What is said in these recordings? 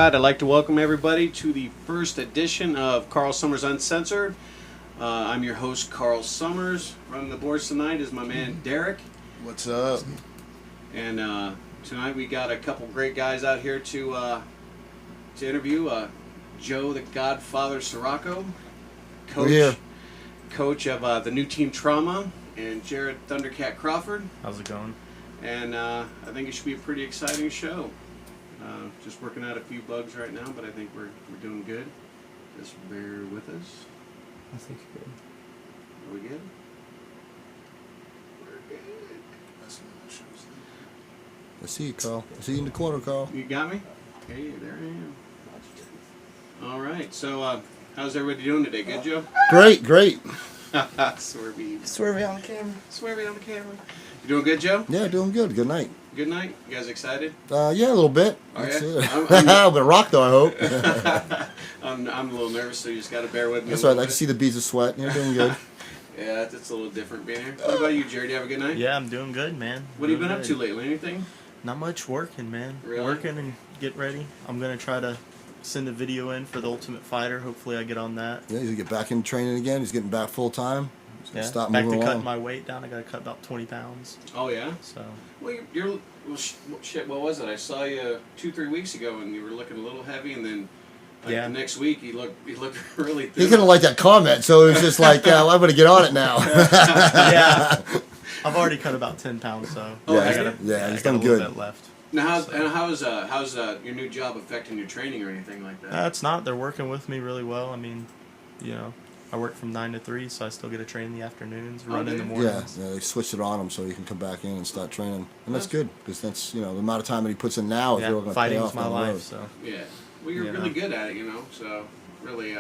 side, I'd like to welcome everybody to the first edition of Carl Summers Uncensored. I'm your host, Carl Summers. Running the boards tonight is my man, Derek. What's up? And tonight we got a couple great guys out here to interview. Joe, the Godfather Sirocco, coach of the new team Trauma, and Jared Thundercat Crawford. How's it going? And I think it should be a pretty exciting show. Just working out a few bugs right now, but I think we're doing good. Just bear with us. I think you're good. Are we good? We're good. I see you, Carl. I see you in the corner, Carl. You got me? Hey, there I am. All right. So, how's everybody doing today? Good, Joe? Great, great. Swervy. Swervy on the camera. Swervy on the camera. You doing good, Joe? Yeah, doing good. Good night. Good night. You guys excited? Yeah, a little bit. Oh, That's yeah? it. I'm gonna rock though, I hope. I'm a little nervous, so you just got to bear with me. That's right. I can see the beads of sweat. You're doing good. Yeah, it's a little different being here. What about you, Jared? You have a good night? Yeah, I'm doing good, man. What have you been up to lately? Anything? Not much working, man. Really? Working and get ready. I'm going to try to send a video in for the Ultimate Fighter. Hopefully I get on that. Yeah, he's gonna get back in training again. He's getting back full time. Yeah, Stop back to moving cutting along. my weight down. I got to cut about 20 pounds. Oh, yeah? So. Well, you're well, shit, what was it? I saw you 2-3 weeks ago, and you were looking a little heavy, and then the next week you looked really thin. He couldn't like that comment, so it was just like, well, I'm gonna get on it now. Yeah. I've already cut about 10 pounds, so Oh, I have got you? He's a done little good. bit left. Now, how's your new job affecting your training or anything like that? It's not. They're working with me really well. I mean, you know, I work from 9 to 3, so I still get to train in the afternoons, run in the do you? Yeah, mornings. they switched it on him so he can come back in and start training, and that's good because that's the amount of time that he puts in now is really going to pay Fighting's off my down the road. life, so. Yeah. Well, you're You really know. good at it, so really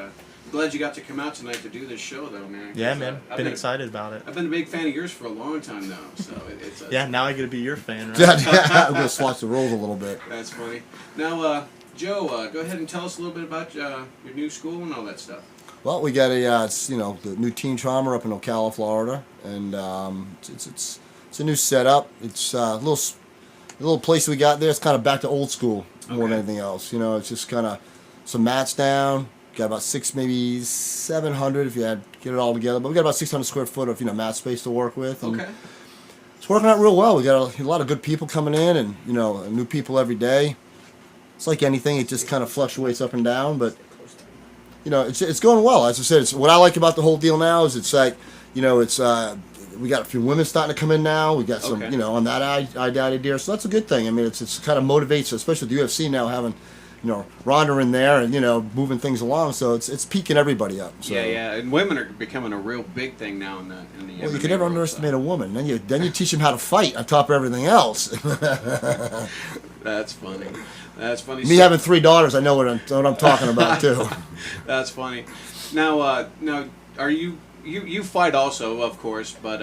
glad you got to come out tonight to do this show, though, man. Yeah, 'Cause, man. I've Been excited about it. I've been a big fan of yours for a long time now, so it's Yeah, now I get to be your fan, right? I'm going to swatch the roles a little bit. That's funny. Now, Joe, go ahead and tell us a little bit about your new school and all that stuff. Well, we got the new Team Trauma up in Ocala, Florida, and it's a new setup. It's a little place we got there. It's kind of back to old school more than anything else. It's just kind of some mats down. Got about 600, maybe 700 if you get it all together. But we got about 600 square foot of mat space to work with. And Okay. it's working out real well. We got a lot of good people coming in, and new people every day. It's like anything; it just kind of fluctuates up and down, but. It's going well. As I said, it's what I like about the whole deal now is it's like, it's we got a few women starting to come in now. We got some, on that idea. So that's a good thing. I mean, it's kind of motivates, especially the UFC now having, Ronda in there and moving things along. So it's peaking everybody up. So. Yeah, and women are becoming a real big thing now in the Well, you MMA can never world, underestimate a woman. Then you teach them how to fight on top of everything else. That's funny. That's funny. Me having 3 daughters, I know what I'm talking about too. That's funny. Now, are you fight also, of course, but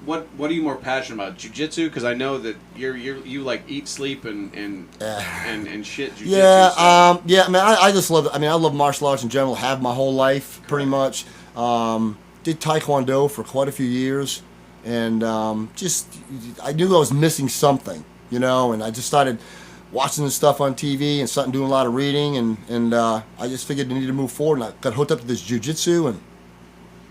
what are you more passionate about? Jiu-jitsu? Because I know that you like eat, sleep, and shit. Jiu-jitsu, Yeah, yeah. I mean, I just love. I love martial arts in general. Have my whole life, pretty much. Did Taekwondo for quite a few years, and I knew I was missing something, and I just started watching this stuff on TV and started doing a lot of reading, and I just figured I needed to move forward, and I got hooked up to this jiu-jitsu, and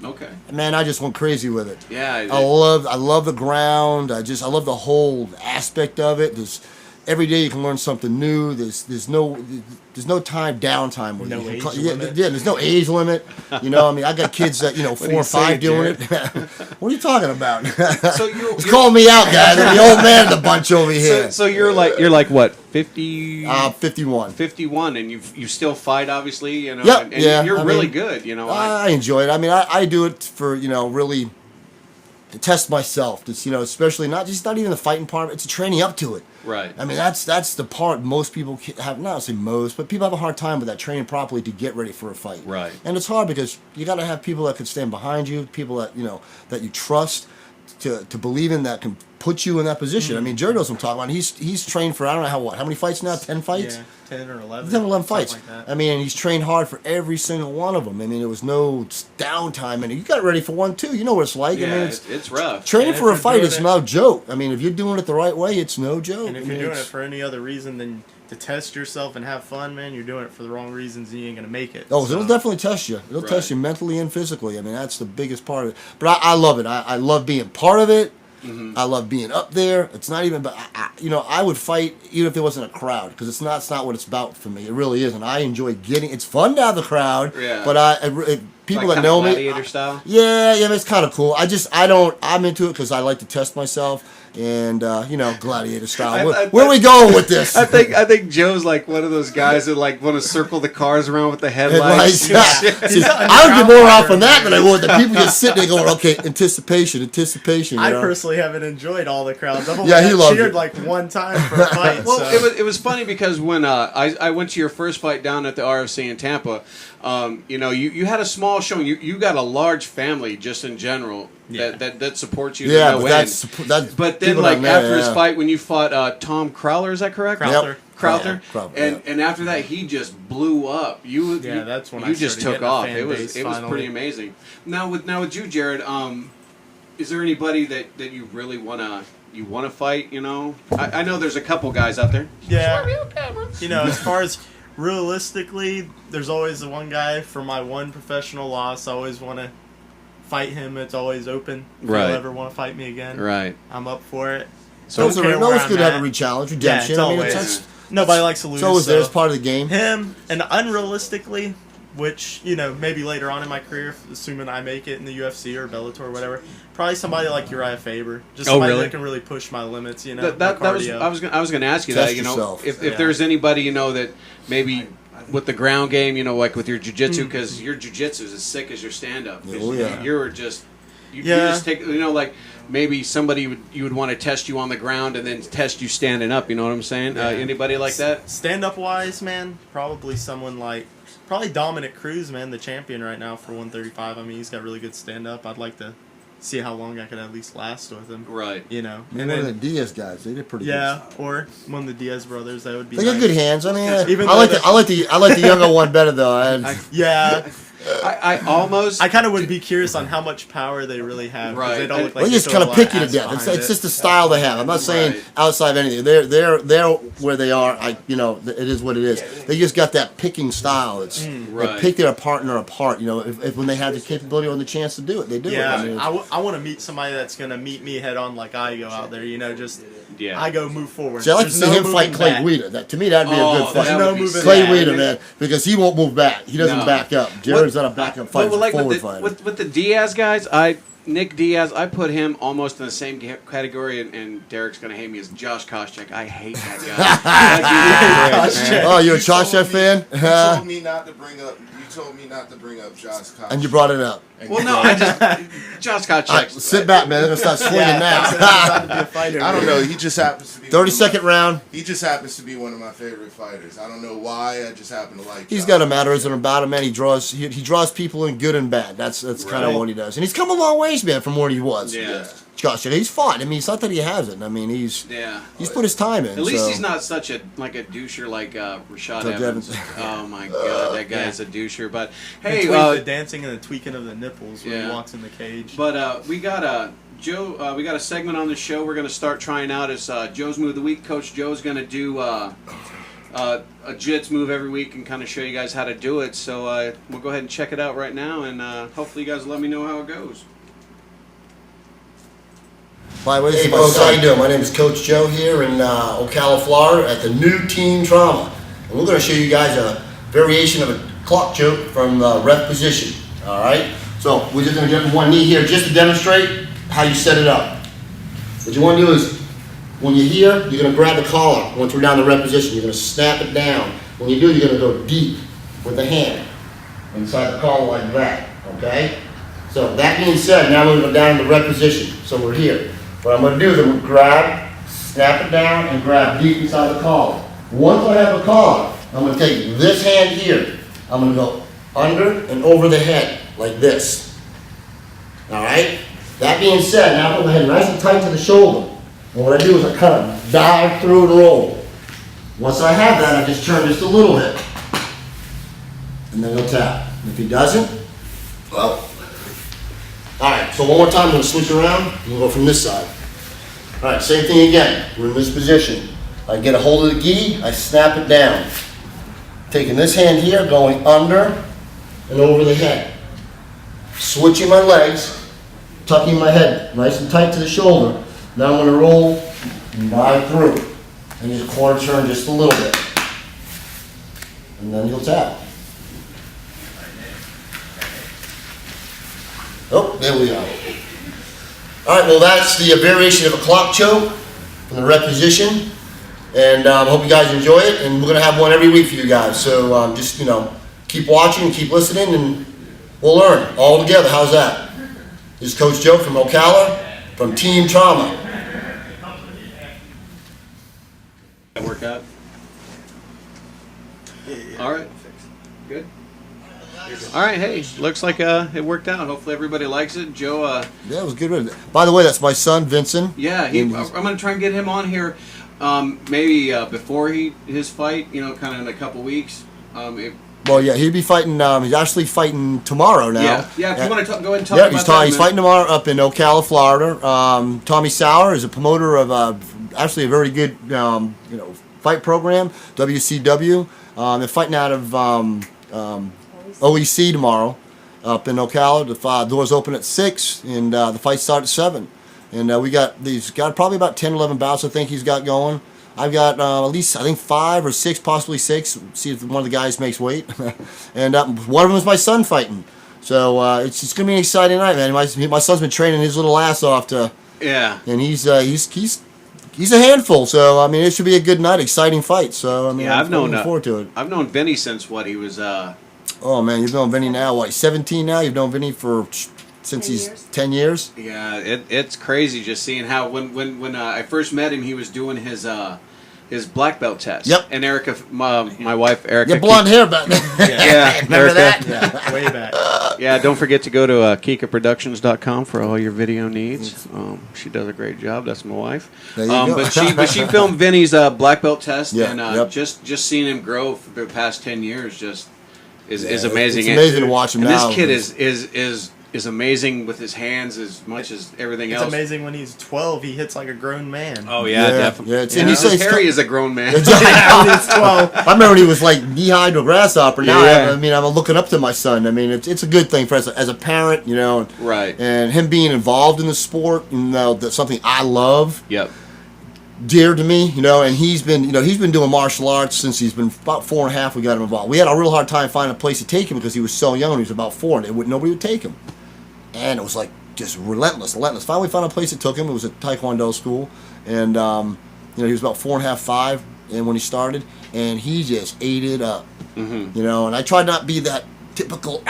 Okay. man, I just went crazy with it. Yeah. I love the ground. I love the whole aspect of it. Every day you can learn something new. There's no downtime with No it. age limit. Yeah, there's no age limit. I got kids that 4 or 5 doing it. What are you talking about? So you're calling me out, guys. I'm the old man of the bunch over here. So you're like what 50? 51. 51, and you still fight, obviously, Yep, and yeah, you're I really mean, good, I enjoy it. I mean, I do it for really to test myself. Just especially not even the fighting part. It's a training up to it. Right. I mean, that's the part most people have, not say most, but people have a hard time with that, training properly to get ready for a fight. Right. And it's hard because you got to have people that can stand behind you, people that that you trust, to believe in, that can put you in that position. I mean, Jared knows what I'm talking about. He's trained for, I don't know how many fights now? 10 fights? Yeah, 10 or 11. 10 or 11 fights. Like that. I mean, and he's trained hard for every single one of them. I mean, there was no downtime, and you got ready for one too. You know what it's like. Yeah, I mean, it's rough. Training And for if a fight you're is doing no joke. I mean, if you're doing it the right way, it's no joke. And if I mean, you're doing it for any other reason than to test yourself and have fun, man, you're doing it for the wrong reasons and you ain't going to make it. Oh, so it'll definitely test you. It'll test you mentally and physically. I mean, that's the biggest part of it. But I love it. I love being part of it. Mm-hmm. I love being up there. It's not even, but I would fight even if there wasn't a crowd because it's not what it's about for me. It really isn't. I enjoy getting. It's fun to have the crowd. Yeah. But people Like that know me, gladiator style. yeah, it's kind of cool. I'm into it because I like to test myself. And gladiator style. Where are we going with this? I think Joe's like one of those guys that like want to circle the cars around with the headlights. Yeah. See, I would get more off on that than I would. The people just sitting there going, "Okay, anticipation." I personally haven't enjoyed all the crowds. I've only he loved cheered it. like one time for a fight. Well, so. it was funny because when I went to your first fight down at the RFC in Tampa, you had a small showing. You got a large family just in general that supports you. Yeah, to no but end. But then like after his fight when you fought Tom Crowler, is that correct? Crowther. Crowther. Yeah, And after that he just blew up. That's when you just took off. It was finally. pretty amazing. Now with you, Jared, is there anybody that you really wanna fight? I know there's a couple guys out there. Yeah. As far as realistically, there's always the one guy for my one professional loss. I always want to fight him. It's always open. If Right. you'll ever want to fight me again, Right. I'm up for it. So it's Don't care always where good to I'm have a at. re-challenge, Yeah, redemption. it's I mean, always. Nobody likes to lose. it's always so there as part of the game. him, and unrealistically, which, maybe later on in my career, assuming I make it in the UFC or Bellator or whatever, probably somebody like Uriah Faber. Just somebody really? that can really push my limits, my That was cardio. I was gonna ask you Test that. yourself. If Yeah. there's anybody that maybe with the ground game, like with your jiu-jitsu, because your jiu-jitsu is as sick as your stand-up. Oh, yeah. You're just you Yeah. just take like maybe somebody you would want to test you on the ground and then test you standing up. You know what I'm saying? Yeah. Anybody like that? Stand-up wise, man, probably someone like Dominic Cruz, man, the champion right now for 135. I mean, he's got really good stand-up. I'd like to see how long I could at least last with him. Right. And one of the Diaz guys, they did pretty Yeah, or one of the Diaz brothers. That would be. good. They got nice. good hands. I mean, Even I like though I like the younger one better though. Yeah, I almost. I kind of would be curious on how much power they really have. 'Cause Right. They don't look like They just throw kind a of lot pick you to ass death. behind It's it. just the style they have. I'm not saying Right. outside of anything. They're where they are. It is what it is. They just got that picking style. It's Right. they pick their partner apart. If when they have the capability or the chance to do it, they do Yeah, it. I mean, I want to meet somebody that's gonna meet me head on like I go out there. Just Yeah. I go move forward. see, I like to There's see no him fight moving Clay back. Guida. That to me, that'd be a good fight. that no would be moving sick. Clay back. Guida, man, because he won't move back. He doesn't No. back up. Jared's not a backup fight. Well, like forward with fighter. with the Diaz guys, Nick Diaz, I put him almost in the same category, and Derek's gonna hate me as Josh Koscheck. I hate that guy. That dude is great, man. Oh, you're a Chaucer fan? You told me not to bring up. You told me not to bring up Josh Cox. And you brought it up. Well, no, I just Josh All right, Koscheck. sit back, man. They're gonna start swinging now. I don't know. He just happens to be 30-second round. He just happens to be one of my favorite fighters. I don't know why. I just happen to like. He's Josh. got a mannerism about him, man. He draws people in good and bad. That's kind of Right. what he does, and he's come a long ways, man, from where he was. Yeah. Gosh, he's fought. I mean, it's not that he hasn't. I mean, he's put his time in. At least so. he's not such a doucher like Rashad Doug Evans. Evans. Oh my God, that guy's a doucher. But hey, The dancing and the tweaking of the nipples when yeah. he walks in the cage. but we got Joe. We got a segment on the show. We're going to start trying out as Joe's Move of the Week. Coach Joe's going to do a jits move every week and kind of show you guys how to do it. So we'll go ahead and check it out right now, and hopefully you guys will let me know how it goes. By the way, hey folks, how you doing? My name is Coach Joe here in Ocala, Florida at the new Team Trauma. And we're going to show you guys a variation of a clock choke from ref position. All right? So we're just going to get one knee here just to demonstrate how you set it up. What you want to do is, when you're here, you're going to grab the collar. Once we're down the rep position, you're going to snap it down. When you do, you're going to go deep with the hand inside the collar like that. Okay? So that being said, now we're going to go down to the rep position. So we're here. What I'm going to do is I'm going to grab, snap it down, and grab deep inside the collar. Once I have a collar, I'm going to take this hand here. I'm going to go under and over the head, like this. All right? That being said, now put my head nice and tight to the shoulder. And what I do is I kind of dive through and roll. Once I have that, I just turn just a little bit. And then he'll tap. And if he doesn't, well. Alright, so one more time, I'm going to switch around. We'll go from this side. Alright, same thing again. We're in this position. I get a hold of the gi, I snap it down. Taking this hand here, going under and over the head. Switching my legs, tucking my head nice and tight to the shoulder. Now I'm going to roll and dive through. And use a corner turn just a little bit. And then he'll tap. Oh, there we go. All right, well, that's the variation of a clock choke from the rep position. And I hope you guys enjoy it. And we're going to have one every week for you guys. So just, keep watching, keep listening, and we'll learn all together. How's that? This is Coach Joe from Ocala, from Team Trauma. That work out? All right. Good. All right. Hey, looks like it worked out. Hopefully everybody likes it. Joe. Yeah, it was good. By the way, that's my son, Vincent. Yeah, I'm going to try and get him on here. Maybe before his fight. Kind of in a couple weeks. Well, yeah, he'd be fighting. He's actually fighting tomorrow now. Yeah. If you want to go ahead and talk yeah, about that. He's fighting tomorrow up in Ocala, Florida. Tommy Sauer is a promoter of actually a very good fight program, WCW. They're fighting out of OEC tomorrow up in Ocala. The doors open at 6, and the fight starts at 7. And he's got probably about 10, 11 bouts I think he's got going. I've got at least, I think, 5 or 6, possibly 6. See if one of the guys makes weight. And one of them is my son fighting. So it's going to be an exciting night, man. My son's been training his little ass off to. Yeah. And he's a handful. So I mean, it should be a good night, exciting fight. So I mean, I'm looking forward to it. I've known Vinny since what he was. Oh man, you've known Vinny now. What? 17 now. You've known Vinny since he's 10 years. Yeah, it's crazy just seeing how when I first met him, he was doing his black belt test. Yep. And Erica, my wife, Erica. Your blonde hair back then. Yeah. Remember Erica. that? Yeah, way back. Yeah, don't forget to go to KikaProductions.com for all your video needs. She does a great job. That's my wife. There you go. But she filmed Vinny's black belt test, Yeah, and just seeing him grow for the past 10 years is amazing. It's amazing to watch him and now. This kid is amazing with his hands as much as everything else. It's amazing when he's 12, he hits like a grown man. Oh yeah, definitely. Yeah, and he says Harry is a grown man. When he's 12. I remember when he was like knee-high to a grasshopper. Now, I'm looking up to my son. I mean, it's a good thing for as a parent, Right. And him being involved in the sport, that's something I love. Yep. Dear to me, and he's been doing martial arts since he's been about 4 and a half. We got him involved. We had a real hard time finding a place to take him because he was so young. When he was about 4, and nobody would take him. And it was like just relentless. Finally found a place that took him. It was a Taekwondo school. And, he was about 4 and a half, 5 and when he started. And he just ate it up. Mm-hmm. And I tried not to be that typical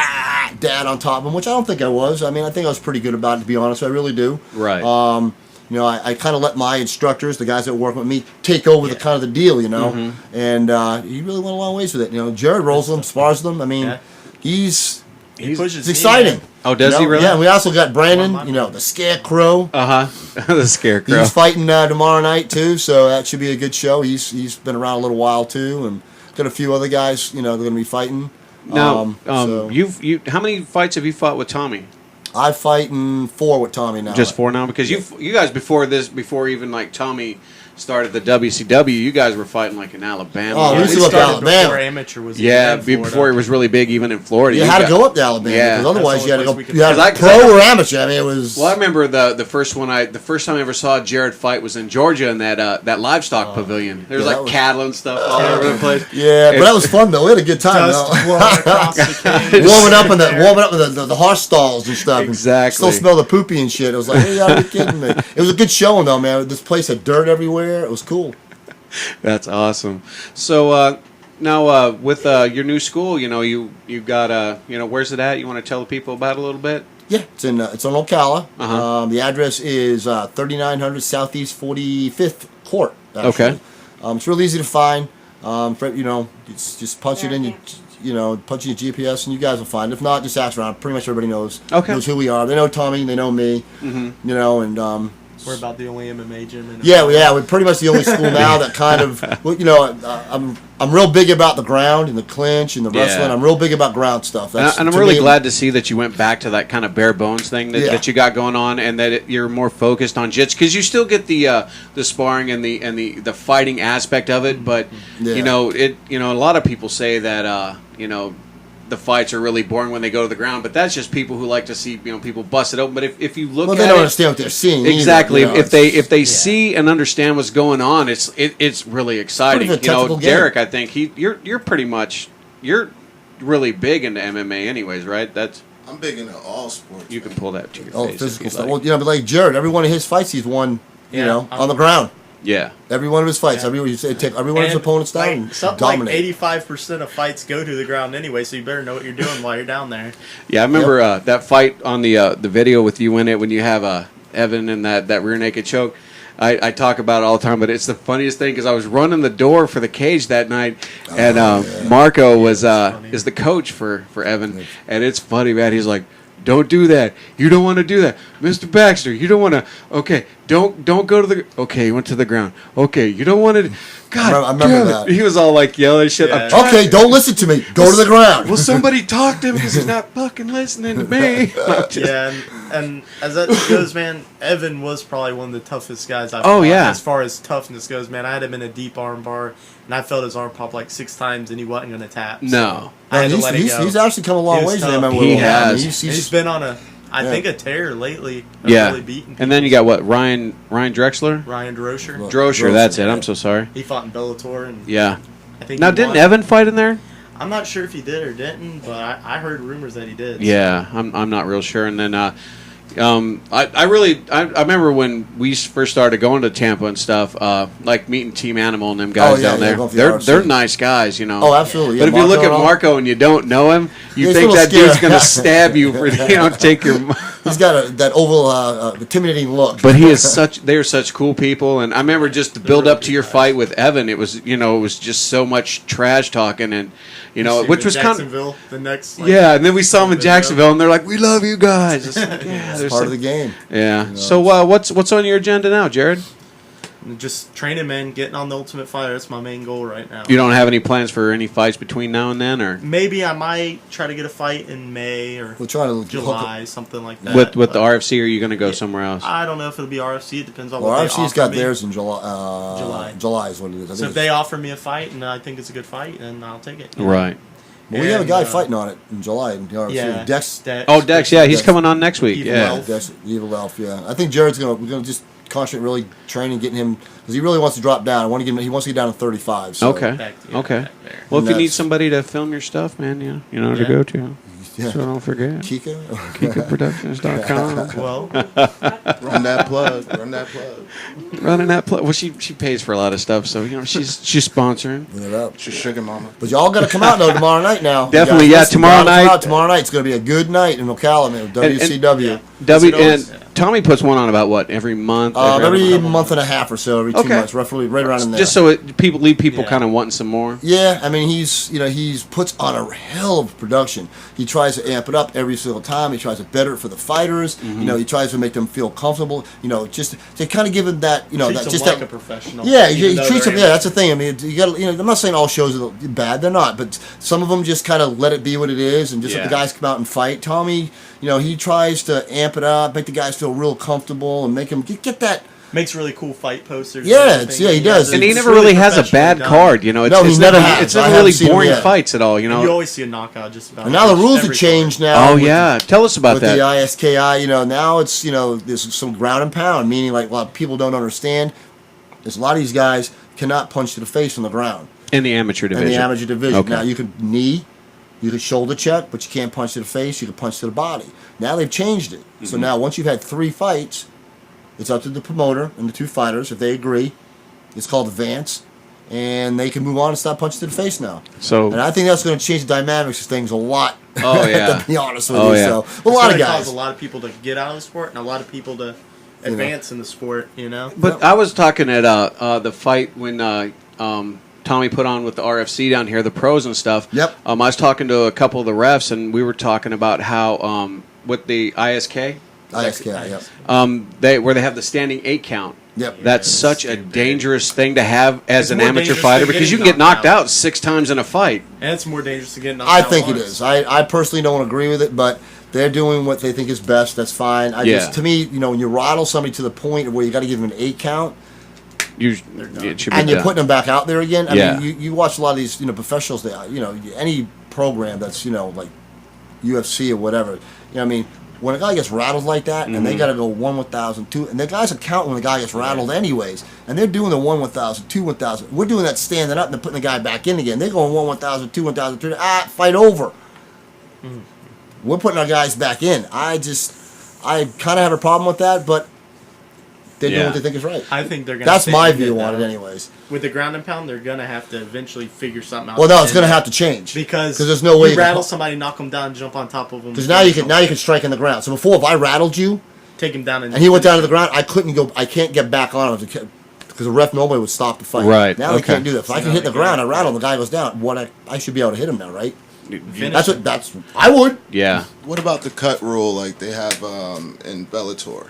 dad on top of him, which I don't think I was. I mean, I think I was pretty good about it, to be honest. I really do. Right. I kind of let my instructors, the guys that work with me, take over the kind of the deal, Mm-hmm. And he really went a long ways with it. Jared rolls them, spars them. I mean, he's exciting. Oh, does he really? Yeah, and we also got Brandon, the Scarecrow. The Scarecrow. He's fighting tomorrow night too, so that should be a good show. He's been around a little while too, and got a few other guys, they're going to be fighting. Now, you how many fights have you fought with Tommy? I'm fighting 4 with Tommy now. Just 4 now, because you guys before even like Tommy started the WCW, you guys were fighting like in Alabama. Oh, we used to go up to Alabama. Before amateur was before it was really big even in Florida. You had to go up to Alabama because otherwise you had to go. You had pro or amateur. I mean, it was. Well, I remember the first time I ever saw Jared fight was in Georgia in that livestock pavilion. There was cattle and stuff all over the place. Yeah, but that was fun though. We had a good time. Warming up in the horse stalls and stuff. Exactly. And still smell the poopy and shit. It was like, hey, you gotta be kidding me. It was a good showing though, man. This place had dirt everywhere. It was cool. That's awesome. So now with your new school, you got where's it at? You want to tell the people about it a little bit? Yeah, it's on Ocala. The address is 3900 Southeast 45th Court. Actually. Okay. It's real easy to find. It's just punch it in. Punch in your GPS and you guys will find it. If not, just ask around. Pretty much everybody knows who we are. They know Tommy. They know me. Mm-hmm. And We're about the only MMA gym in Yeah, we're pretty much the only school now that kind of, well, I'm real big about the ground and the clinch and the wrestling. I'm real big about ground stuff. And I'm really glad to see that you went back to that kind of bare bones thing that you got going on, and that you're more focused on jits, because you still get the sparring and the fighting aspect of it. But a lot of people say that the fights are really boring when they go to the ground, but that's just people who like to see people bust it open. But if you look, they don't understand what they're seeing. Exactly. Either, if they see and understand what's going on, it's really exciting. Derek, I think you're pretty much really big into MMA, anyways, right? I'm big into all sports. You can pull that to your face. Physical stuff. Like. Well, but like Jared, every one of his fights he's won. On the ground. Yeah. Every one of his fights, take every one of his opponents down and dominate. Like 85% of fights go to the ground anyway, so you better know what you're doing while you're down there. Yeah, I remember that fight on the video with you in it when you have Evan in that rear naked choke. I talk about it all the time, but it's the funniest thing because I was running the door for the cage that night, and Marco is the coach for Evan, and it's funny, man. He's like, "Don't do that. You don't want to do that, Mr. Baxter. You don't want to. Okay, don't go to the. Okay, you went to the ground. Okay, you don't want to. God, I remember that. He was all like yelling shit. Yeah. Okay, don't listen to me. Go to the ground. Will somebody talk to him because he's not fucking listening to me? And as that goes, man, Evan was probably one of the toughest guys I've fought. Yeah. As far as toughness goes, man, I had him in a deep arm bar, and I felt his arm pop like 6 times, and he wasn't going to tap. No. I had to let it go. He's actually come a long ways. He has. He's been on I think a tear lately. Yeah. Really and then you got what? Ryan Drexler? Ryan Droscher. Droscher, that's it. I'm so sorry. He fought in Bellator. And yeah. I think now, didn't Evan fight in there? I'm not sure if he did or didn't, but I heard rumors that he did. Yeah, I'm not real sure. And then I remember when we first started going to Tampa and stuff, like meeting Team Animal and them guys down there. They're nice guys, Oh, absolutely. But if you look at Marco and you don't know him, you think that dude's going to stab you for take your. He's got that oval, intimidating look. But they're such cool people, and I remember just the build up to your fight with Evan. It was just so much trash talking, and which was kind of the next. And then we saw them in Jacksonville, and they're like, "We love you guys." It's part of the game. Yeah. So what's on your agenda now, Jared? Just training, man. Getting on the Ultimate Fighter. That's my main goal right now. You don't have any plans for any fights between now and then, or maybe I might try to get a fight in May or July, something like that. With the RFC, or are you going to go somewhere else? I don't know if it'll be RFC. It depends on what they offer RFC's got me. theirs in July. July is what it is. So if they offer me a fight and I think it's a good fight, then I'll take it. Right. Well, we have a guy fighting on it in July in the RFC. Yeah, Dex. Dex. Yeah, he's coming on next week. Evil Elf. Yeah, I think Jared's we're gonna just concentrate really training, getting him because he really wants to drop down. He wants to get down to 35. So. Okay. Well, if you need somebody to film your stuff, man, you know to go to. Yeah. So don't forget. KikaProductions.com. Well, run that plug. Running that plug. Well, she pays for a lot of stuff, so she's sponsoring. She's sugar mama. But y'all got to come out though tomorrow night now. Definitely, tomorrow night. Tomorrow night's going to be a good night in Ocala, man. WCW. And Tommy puts one on about what, every month? Every month and a half or so, every 2 months, roughly, right around in there. Just so people kind of wanting some more. Yeah, I mean he's puts on a hell of production. He tries to amp it up every single time. He tries to better it for the fighters. Mm-hmm. He tries to make them feel comfortable. Just to kind of give him that. A professional. Yeah, he treats them. Yeah, that's the thing. I mean, you got. I'm not saying all shows are bad. They're not, but some of them just kind of let it be what it is, and just let the guys come out and fight. Tommy, he tries to amp it up, make the guys feel real comfortable, and make them get that. Makes really cool fight posters. Yeah, he does. And he never really has a bad card, It's never really boring fights at all, You always see a knockout just about. And now the rules have changed now. Oh, yeah. Tell us about that. With the ISKI, now it's, there's some ground and pound, meaning like a lot of people don't understand. There's a lot of these guys cannot punch to the face on the ground. In the amateur division. Okay. Now you could knee, you could shoulder check, but you can't punch to the face, you can punch to the body. Now they've changed it. Mm-hmm. So now once you've had 3 fights, it's up to the promoter and the 2 fighters. If they agree, it's called advance, and they can move on and stop punching to the face now. And I think that's going to change the dynamics of things a lot. Oh yeah. To be honest with you, so a lot of guys, cause a lot of people to get out of the sport, and a lot of people to advance in the sport. But I was talking at the fight when Tommy put on with the RFC down here, the pros and stuff. Yep. I was talking to a couple of the refs, and we were talking about how with the ISK. ISK, yep. Where they have the standing 8 count. Yep. That's such a dangerous thing to have as It's an more amateur dangerous fighter than because you can getting get knocked knocked out. out 6 times in a fight. And it's more dangerous to get knocked I out think it once. is. I personally don't agree with it, but they're doing what they think is best. That's fine. To me, when you rattle somebody to the point where you got to give them an 8 count, It should be and you're done. putting them back out there again. I Yeah. mean, you watch a lot of these, professionals. That any program that's like UFC or whatever. I mean, when a guy gets rattled like that, and they got to go 1,000, 2, and the guys are counting when the guy gets rattled anyways, and they're doing the 1,000, 2, 1,000. We're doing that standing up and then putting the guy back in again. They're going 1,000, 2, 1,000, 3. Fight over. We're putting our guys back in. I kind of have a problem with that, but they're doing what they think is right. I think they're gonna. That's my stick with view it, on it, though. anyways. With the ground and pound, they're gonna have to eventually figure something out. Well, no, it's going to have to change because there's no way you you rattle can, somebody, knock them down, jump on top of them. because now you can strike in the ground. So before, if I rattled you take him down, and he went down to the ground, I can't get back on him because the ref normally would stop the fight. Right, Now they okay. can't do that. If I can No, hit the they ground, I can't. rattle, the guy goes down. I should be able to hit him now, right? Finish. I would. Yeah. What about the cut rule like they have in Bellator?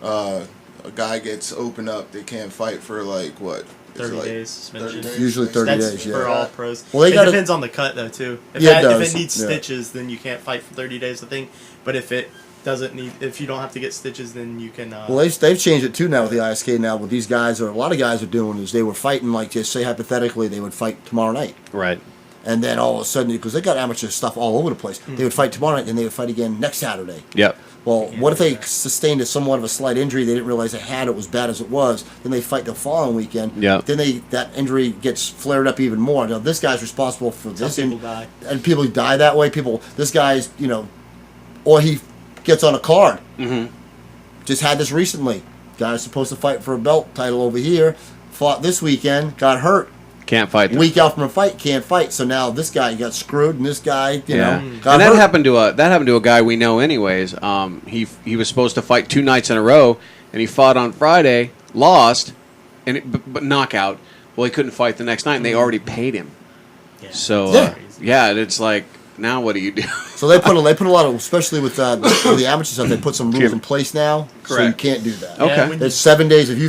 A guy gets opened up, they can't fight for like what? Is 30 it like days suspension. 30 days? Usually 30 That's days, yeah. for all pros. Well, they it gotta- depends on the cut though too. If, Yeah, it if does, it needs yeah. stitches, then you can't fight for 30 days. I think. But if it doesn't need, if you don't have to get stitches, then you can. Well, they've changed it too now with the ISK. Now, what these guys, or a lot of guys are doing is they were fighting, like, just say hypothetically, they would fight tomorrow night. Right. And then all of a sudden, because they got amateur stuff all over the place, they would fight tomorrow night and they would fight again next Saturday. Yep. Well, what if they sustained somewhat of a slight injury? They didn't realize they had it was bad as it was. Then they fight the following weekend. Yeah. Then that injury gets flared up even more. Now this guy's responsible for this. people die. And people die that way. This guy's, or he gets on a card. Mm-hmm. Just had this recently. Guy's supposed to fight for a belt title over here. Fought this weekend. Got hurt. Can't fight them. Week out from a fight, can't fight. So now this guy got screwed, and this guy, got and that hurt. happened to a guy we know anyways. He was supposed to fight 2 nights in a row, and he fought on Friday, lost, but knockout. Well, he couldn't fight the next night, and they already paid him. Yeah. So it's like, now what do you do? So they put a lot of, especially with the amateur stuff, they put some rules in place now, so you Correct. can't do that. Okay. when There's 7 days. If you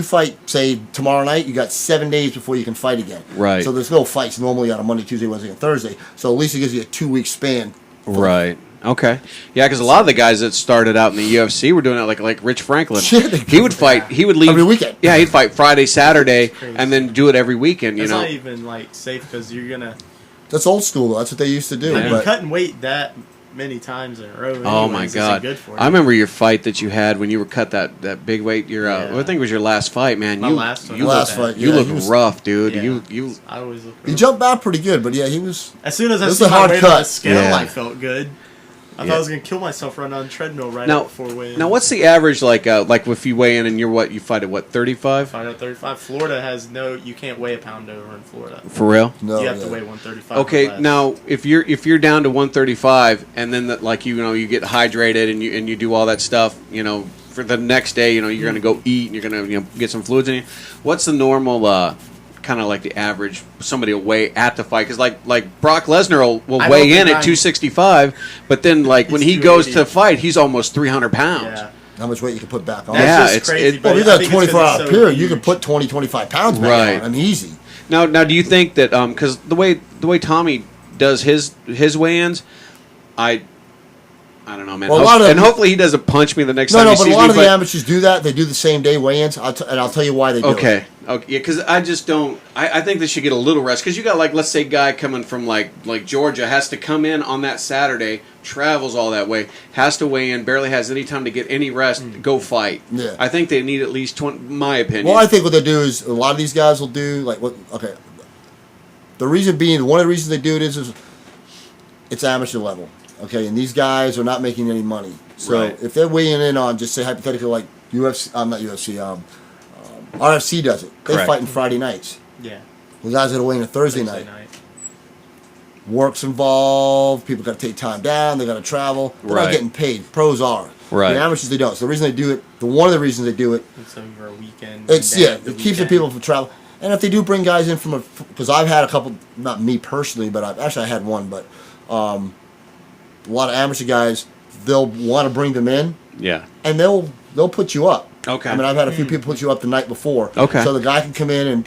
fight, say tomorrow night, you got 7 days before you can fight again. Right. So there's no fights normally on a Monday, Tuesday, Wednesday, and Thursday. So at least it gives you a 2-week span. Right. Okay. Yeah, because a lot of the guys that started out in the UFC were doing it like Rich Franklin. Shit, they- He would fight. He would leave Every weekend. Yeah, he'd fight Friday, Saturday, crazy. and then do it every weekend. It's You know. not even like safe because you're gonna. That's old school, though. That's what they used to do. I mean, But cutting weight that many times in a row. Oh anyways my isn't God! Good for you. I remember your fight that you had when you were cut that big weight. Yeah. I think it was your last fight, man. My you last one. you Last look, fight, you yeah, look he was- rough, dude. Yeah. You I always look. he jumped back pretty good, but yeah, he was. As soon as I This is see a my hard weight on cut. the scale, Yeah. I felt good. I thought I was gonna kill myself running on the treadmill right Now- before weighing. now what's the average like if you weigh in and you fight at what 35 Find out 35. Florida has you can't weigh a pound over in Florida. for real? No, You have to yeah. weigh 135. or Okay, less. now if you're down to 135 and then you get hydrated and you do all that stuff, for the next day, you're going to go eat and you're going to get some fluids in you. What's the normal kind of like the average somebody will weigh at the fight? Because like Brock Lesnar will I weigh don't in think at I'm- 265, but then like when He's he goes 280. to fight, he's almost 300 pounds. Yeah. How much weight you can put back on. That's Yeah, just it's- crazy. it- but Well, you I got a think it's 'cause 24-hour it's so period. You huge. can put 20, 25 pounds back Right. on. I mean, easy. Now do you think that because the way Tommy does his weigh-ins, I don't know, man. Well, a lot of and them- hopefully he doesn't punch me the next No, time no, he but sees a lot me. of the amateurs do that. They do the same day weigh-ins, and I'll tell you why they do Okay. it. Okay. Yeah, because I just don't. I think they should get a little rest. Because you got let's say, guy coming from like Georgia has to come in on that Saturday, travels all that way, has to weigh in, barely has any time to get any rest, go fight. Yeah. I think they need at least 20. My opinion. Well, I think what they do is a lot of these guys will do okay. The reason being, one of the reasons they do it is it's amateur level, okay, and these guys are not making any money. So Right. if they're weighing in on, just say hypothetically, like UFC, not UFC, RFC does it. They Correct. fight on Friday nights. Yeah. The guys that are weighing a Thursday night. Work's involved. People got to take time down. They got to travel. They're Right. not getting paid. Pros are. Right. The amateurs they don't. So the reason they do it, one of the reasons they do it, It's over a weekend. it's and then it keeps the people from travel. And if they do bring guys in from because I've had a couple, not me personally, but I had one, but a lot of amateur guys, they'll want to bring them in Yeah. and they'll put you up. Okay. I mean, I've had a few people put you up the night before. Okay. So the guy can come in and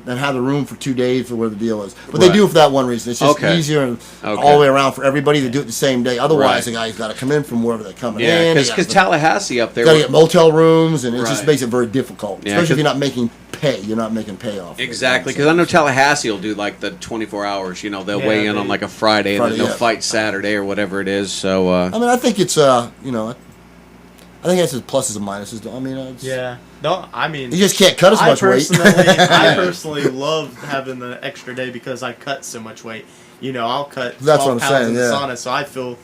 and have the room for 2 days or where the deal is. But they Right. do it for that one reason. It's just Okay. easier and Okay. all the way around for everybody to do it the same day. Otherwise, Right. the guy's got to come in from wherever they're coming Yeah, in. because Tallahassee up there. Got to get motel rooms, and it just Right. makes it very difficult. Yeah, Especially if 'cause- you're not making pay. You're not making payoff. Exactly, because I know Tallahassee will do like the 24 hours. You know, they'll Yeah, weigh in on they- like a Friday, and Friday, then they'll yeah. fight Saturday or whatever it is. So, I mean, I think it's I think it's pluses and minuses. I mean, it's, Yeah. No, I mean, you just can't cut as much weight. I personally love having the extra day because I cut so much weight. You know, I'll cut That's 12 what I'm pounds saying, in the yeah. sauna, so I feel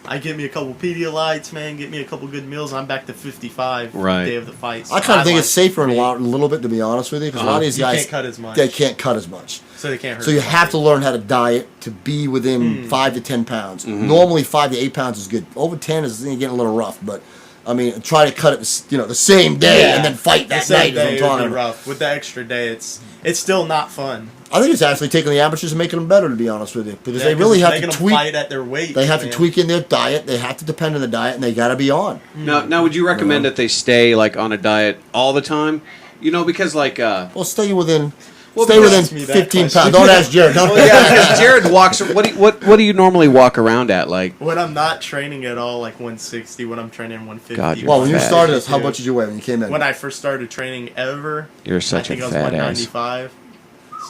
I get me a couple Pedialytes, man, get me a couple good meals, I'm back to 55 Right. day of the fight. So I kind of think like it's safer in weight. a little bit, to be honest with you, because a lot of these You guys can't cut as much. They can't cut as much. So they can't hurt. So you have to somebody. learn how to diet to be within 5 to 10 pounds. Normally 5 to 8 pounds is good. Over 10 is getting a little rough, but I mean, try to cut it, the same day Yeah. and then fight The that same night. Is what day I'm would talking be about. rough. With the extra day, it's still not fun. I think it's actually taking the amateurs and making them better, to be honest with you, because Yeah, they 'cause really it's have making to them tweak. fight at their weight. They have to man. tweak in their diet. They have to depend on the diet, and they got to be on. now, would you recommend that they stay like on a diet all the time? You know, because like, Well, stay within. Well, stay because- within Ask me that 15 question. pounds. Don't ask Jared. Don't well, yeah, because Jared walks. What do you normally walk around at? Like, When I'm not training at all, like 160. When I'm training 150. God, you're Well, when you fat. started us, how much did you weigh when you came in? When I first started training ever, You're such I think a I was fat ass. 195.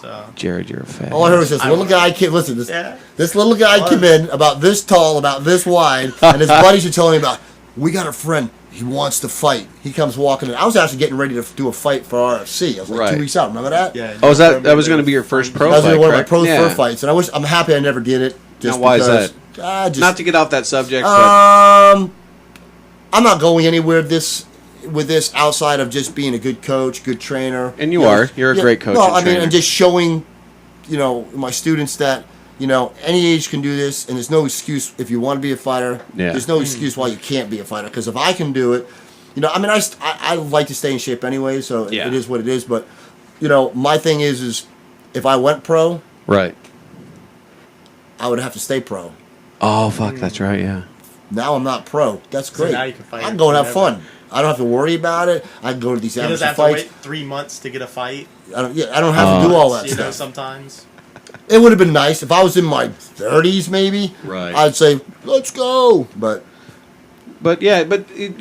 So Jared, you're a fat. All I heard was this I little was- guy came. Listen, Yeah. this little guy Was. came in about this tall, about this wide, and his buddies are telling him about. We got a friend. He wants to fight. He comes walking in. I was actually getting ready to do a fight for RFC. I was like Right. 2 weeks out. Remember that? yeah. Oh, that was going to be your first pro That was fight, one of my correct? pro Yeah. fights, and I'm happy I never did it. Just Now, why is because, that? Just, Not to get off that subject, but I'm not going anywhere with this outside of just being a good coach, good trainer. And you are. You're a great coach No, and I mean, trainer. and just showing, my students that any age can do this, and there's no excuse if you want to be a fighter. Yeah. There's no excuse why you can't be a fighter. Because if I can do it, I like to stay in shape anyway, so Yeah. it is what it is. But my thing is if I went pro, right. I would have to stay pro. Oh fuck, that's right. Yeah. Now I'm not pro. That's So great. now you can fight I can go and have whenever. fun. I don't have to worry about it. I can go to these He doesn't amateur have to fights. wait 3 months to get a fight. I don't have to do all that You know, stuff. sometimes. It would have been nice if I was in my 30s, maybe. Right. I'd say let's go. But But yeah, but you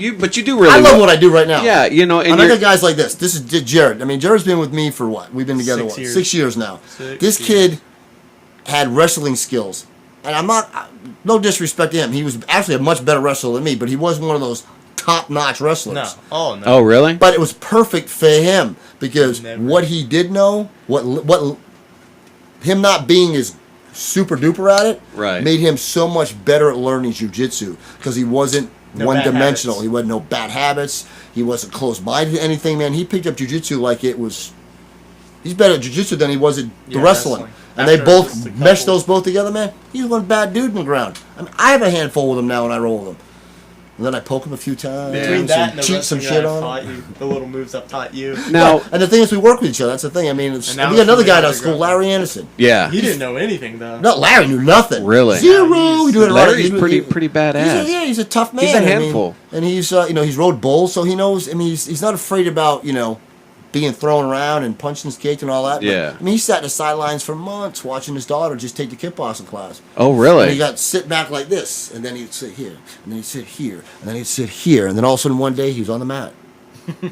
do really. I love well. what I do right now. Yeah, and And I you're, got guys like this. This is Jared. I mean, Jared's been with me for what? We've been together 6 what? years. 6 years now. 6 This years. kid had wrestling skills, and I'm not. No disrespect to him. He was actually a much better wrestler than me, but he wasn't one of those top-notch wrestlers. No. Oh no. oh really? But it was perfect for him because Never. what he did know, what him not being as super duper at it, Right. made him so much better at learning jujitsu because he wasn't No one bad dimensional. habits. He wasn't no bad habits. He wasn't close minded to anything. Man, he picked up jujitsu like it was. He's better at jujitsu than he was at the Yeah, wrestling. wrestling. And they After both just a meshed couple- those both together, man. He's one bad dude in the ground. I mean, I have a handful with him now when I roll with him. And then I poke him a few times. Between and that and the cheat some wrestling shit that I on him. taught you, the little moves I've taught you. Now, And the thing is, we work with each other. That's the thing. I mean, And now we got another it's guy at really our school, underground. Larry Anderson. yeah, He didn't know anything though. No, Larry knew nothing. Really? Zero. Yeah, He doing it Larry's right. pretty badass. He's a tough man. He's a I mean, handful. and he's he's rode bulls, so he knows. I mean, he's not afraid about being thrown around and punched and kicked and all that. But, Yeah. I mean, he sat in the sidelines for months watching his daughter just take the kickboxing class. Oh And he really? got sit back like this, and then he'd sit here, and then he'd sit here, and then he'd sit here, and then all of a sudden one day he was on the mat.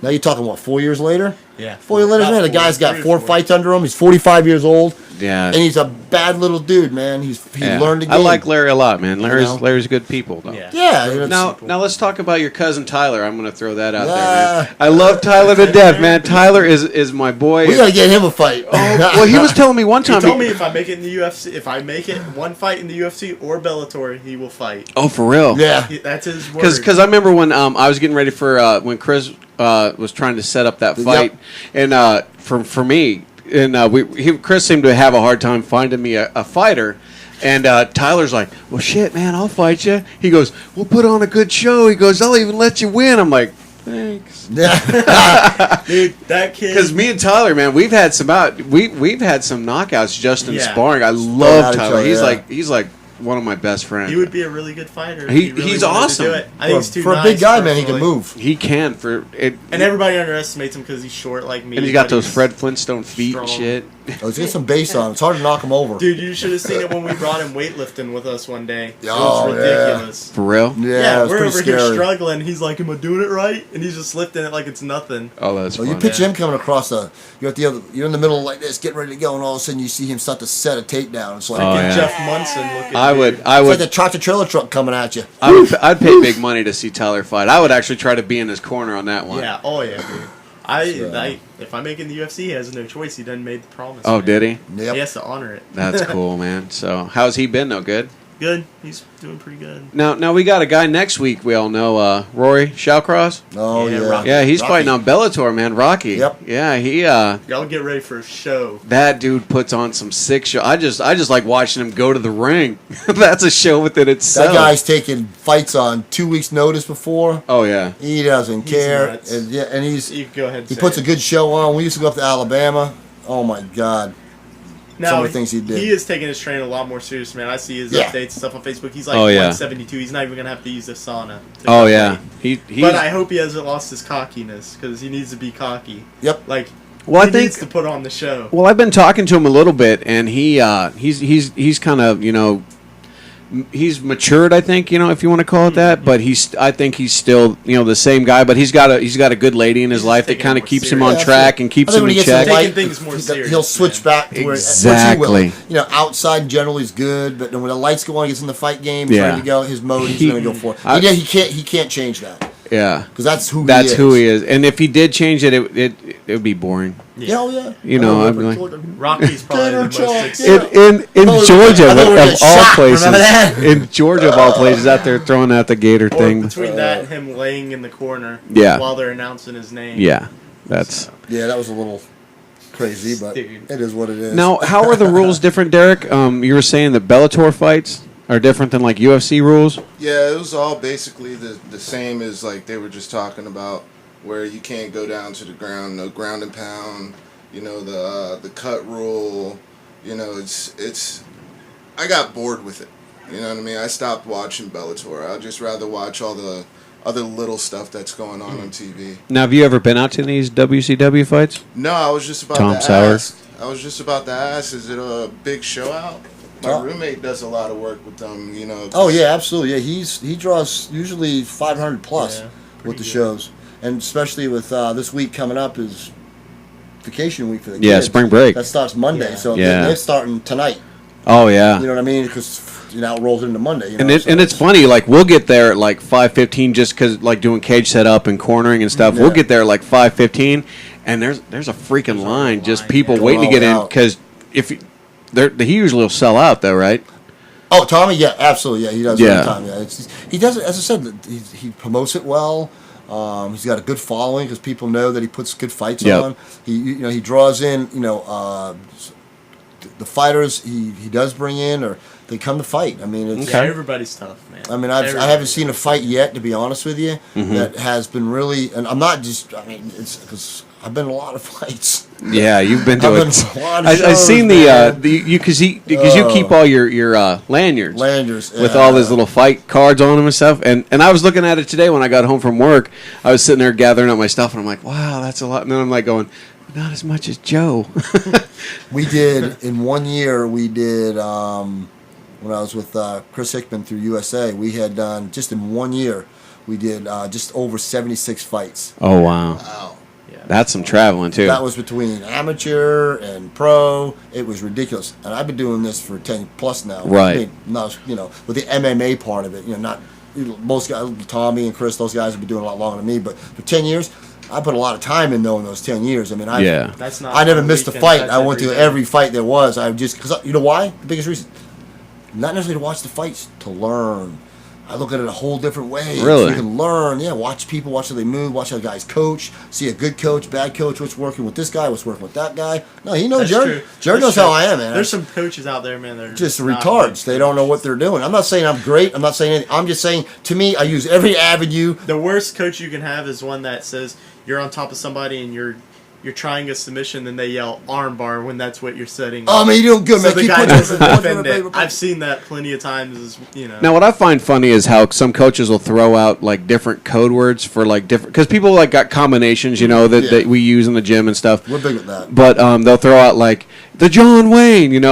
Now you're talking, what, 4 years later? Yeah. 4 years later, About man, the 4, guy's got 3 or 4 4. fights under him. He's 45 years old, Yeah. and he's a bad little dude, man. He Yeah. learned the game. I like Larry a lot, man. Larry's know? Larry's good people though. Yeah. Yeah. You know, Now let's talk about your cousin Tyler. I'm going to throw that out there, Yeah. man. I love Tyler to death, man. Tyler is my boy. we got to get him a fight. Well, he was telling me one He time. told me if I make it in the UFC, if I make it one fight in the UFC or Bellator, he will fight. Oh, for real? Yeah. That's his word. Because I remember when I was getting ready for when Chris was trying to set up that fight, and for me, and Chris seemed to have a hard time finding me a fighter. And Tyler's like, well, shit, man, I'll fight you. He goes, we'll put on a good show. He goes, I'll even let you win. I'm like, thanks. Yeah. dude, that kid. Because me and Tyler, man, we've had some knockouts just in Yeah. sparring. I at love each Tyler. other, He's yeah. like one of my best friends. He would be a really good fighter. He's wanted to do awesome. it. I think he's too For a nice, big guy, man, he personally. can move. He can for it, And everybody underestimates him because he's short like me. and he's got but those Fred Flintstone feet strong. and shit. Oh, he's got some bass on him. It's hard to knock him over. Dude, you should have seen it when we brought him weightlifting with us one day. It Oh, was yeah. ridiculous. For real? Yeah, it was we're pretty over here scary. struggling. He's like, "Am I doing it right?" And he's just lifting it like it's nothing. Oh, that's Well, funny. you picture Yeah. him coming across you're at the other, you're in the middle like this, getting ready to go, and all of a sudden you see him start to set a takedown. It's like, Oh, Like yeah. Jeff Munson looking. I dude. would it's like the I'd tractor trailer truck coming at you. I'd pay big money to see Tyler fight. I would actually try to be in his corner on that one. Yeah. Oh yeah, dude. If I make it in the UFC, he has no choice. He done made the promise. Oh, man. did he? Yep. He has to honor it. That's cool, man. So, how's he been? No good. Good. He's doing pretty good. Now we got a guy next week. We all know Rory Shawcross. Oh, Yeah, yeah. Rocky. Yeah, he's Rocky. fighting on Bellator, man. Rocky. Yep. Yeah, he Y'all get ready for a show. that dude puts on some sick show. I just like watching him go to the ring. That's a show within itself. That guy's taking fights on 2 weeks' notice before. Oh yeah. He doesn't He's care. nuts. And, yeah, and You can go ahead. And he say puts a it. good show on. We used to go up to Alabama. Oh, my God. Now, some of the things he did. He is taking his training a lot more serious, man. I see his Yeah. updates and stuff on Facebook. He's like Oh, yeah. 172. He's not even gonna have to use the sauna. to Oh compete. yeah. He's, But I hope he hasn't lost his cockiness because he needs to be cocky. Yep. Like, Well, I he think- needs to put on the show. Well, I've been talking to him a little bit, and he's kind of he's matured, I think, if you want to call it that. But I think he's still the same guy. But he's got a good lady in his He's life that taking kind it of more keeps him serious. on track and keeps I think him when in he gets in check. the light, Taking things more serious, he'll switch man. back to where Exactly. which he will. Outside in general he's good, but then when the lights go on, he gets in the fight game, he's Yeah. ready to go. His mode, he's He- going to go for it. I- He can't change that Yeah, because that's who that's he is. who he is. And if he did change it, it would be boring. Yeah, oh yeah. I'd be like, Rocky's probably the most Yeah. successful. in Oh, Georgia I thought we were of getting all shot. places, Remember that? in Georgia of all places, out there throwing out the gator Or thing. between that and him laying in the corner Yeah. while they're announcing his name. Yeah, that's. Yeah, that was a little crazy, but Dude. it is what it is. Now, how are the rules different, Derek? You were saying that Bellator fights are different than like UFC rules. Yeah, it was all basically the same as like they were just talking about, where you can't go down to the ground, no ground and pound. The cut rule. It's. I got bored with it. You know what I mean? I stopped watching Bellator. I'd just rather watch all the other little stuff that's going on TV. Now, have you ever been out to these WCW fights? No, I was just about Tom to Sauer. ask. I was just about to ask, is it a big show out? My Oh. roommate does a lot of work with them, Oh yeah, absolutely. Yeah, he draws usually 500 plus Yeah, with pretty the good. shows, and especially with this week coming up is vacation week for the Yeah, kids. spring break. That starts Monday, Yeah. so Yeah. they're starting tonight. Oh yeah. You know what I mean? Because it rolls into Monday. And it's funny, like we'll get there at like 5:15 just because like doing cage setup and cornering and stuff. Yeah. We'll get there at like 5:15, and there's a freaking line, just line, people yeah. waiting to Going get all in out. because he usually will sell out though, right? Oh, Tommy, yeah, absolutely, yeah, he does Yeah. every time. Yeah, he does it. As I said, he promotes it well. He's got a good following because people know that he puts good fights Yep. on. He draws in the fighters he does bring in, or they come to fight. I mean, it's, Yeah, everybody's tough, man. I mean, I haven't seen a fight yet, to be honest with you, Mm-hmm. that has been really. And I'm not just. I mean, it's because I've been in a lot of fights. Yeah, you've been I've to been it. to a lot of I've shows, seen man. because you keep all your lanyards. Lanyards With all his little fight cards on them and stuff. And I was looking at it today when I got home from work. I was sitting there gathering up my stuff, and I'm like, wow, that's a lot. And then I'm like going, not as much as Joe. We did in 1 year. We did when I was with Chris Hickman through USA. We had done just in 1 year. We did just over 76 fights. Oh, wow. Wow. Yeah. That's some traveling, too. That was between amateur and pro. It was ridiculous, and I've been doing this for 10 plus now. Right. I mean, not with the MMA part of it. Not most guys, Tommy and Chris. Those guys have been doing a lot longer than me, but for 10 years. I put a lot of time in though in those 10 years. I mean, Yeah. That's not I never on missed a weekends, fight. that's I went to day. every fight there was. I just because you know why? The biggest reason, not necessarily to watch the fights, to learn. I look at it a whole different way. Really? So you can learn. Yeah, watch people, watch how they move, watch how guys coach, see a good coach, bad coach, what's working with this guy, what's working with that guy. No, he knows. That's Jared, true. Jared knows That's how true. I am, man. There's some coaches out there, man. That are just not retards. good. They don't know what they're doing. I'm not saying I'm great. I'm not saying anything. I'm just saying, to me, I use every avenue. The worst coach you can have is one that says you're on top of somebody and you're you're trying a submission, then they yell armbar when that's what you're setting. Oh, man, you're doing good, So man. the Keep guy punching doesn't it. defend it. I've seen that plenty of times. Now, what I find funny is how some coaches will throw out like different code words for like different because people like got combinations, that we use in the gym and stuff. We're big with that. But they'll throw out like the John Wayne, and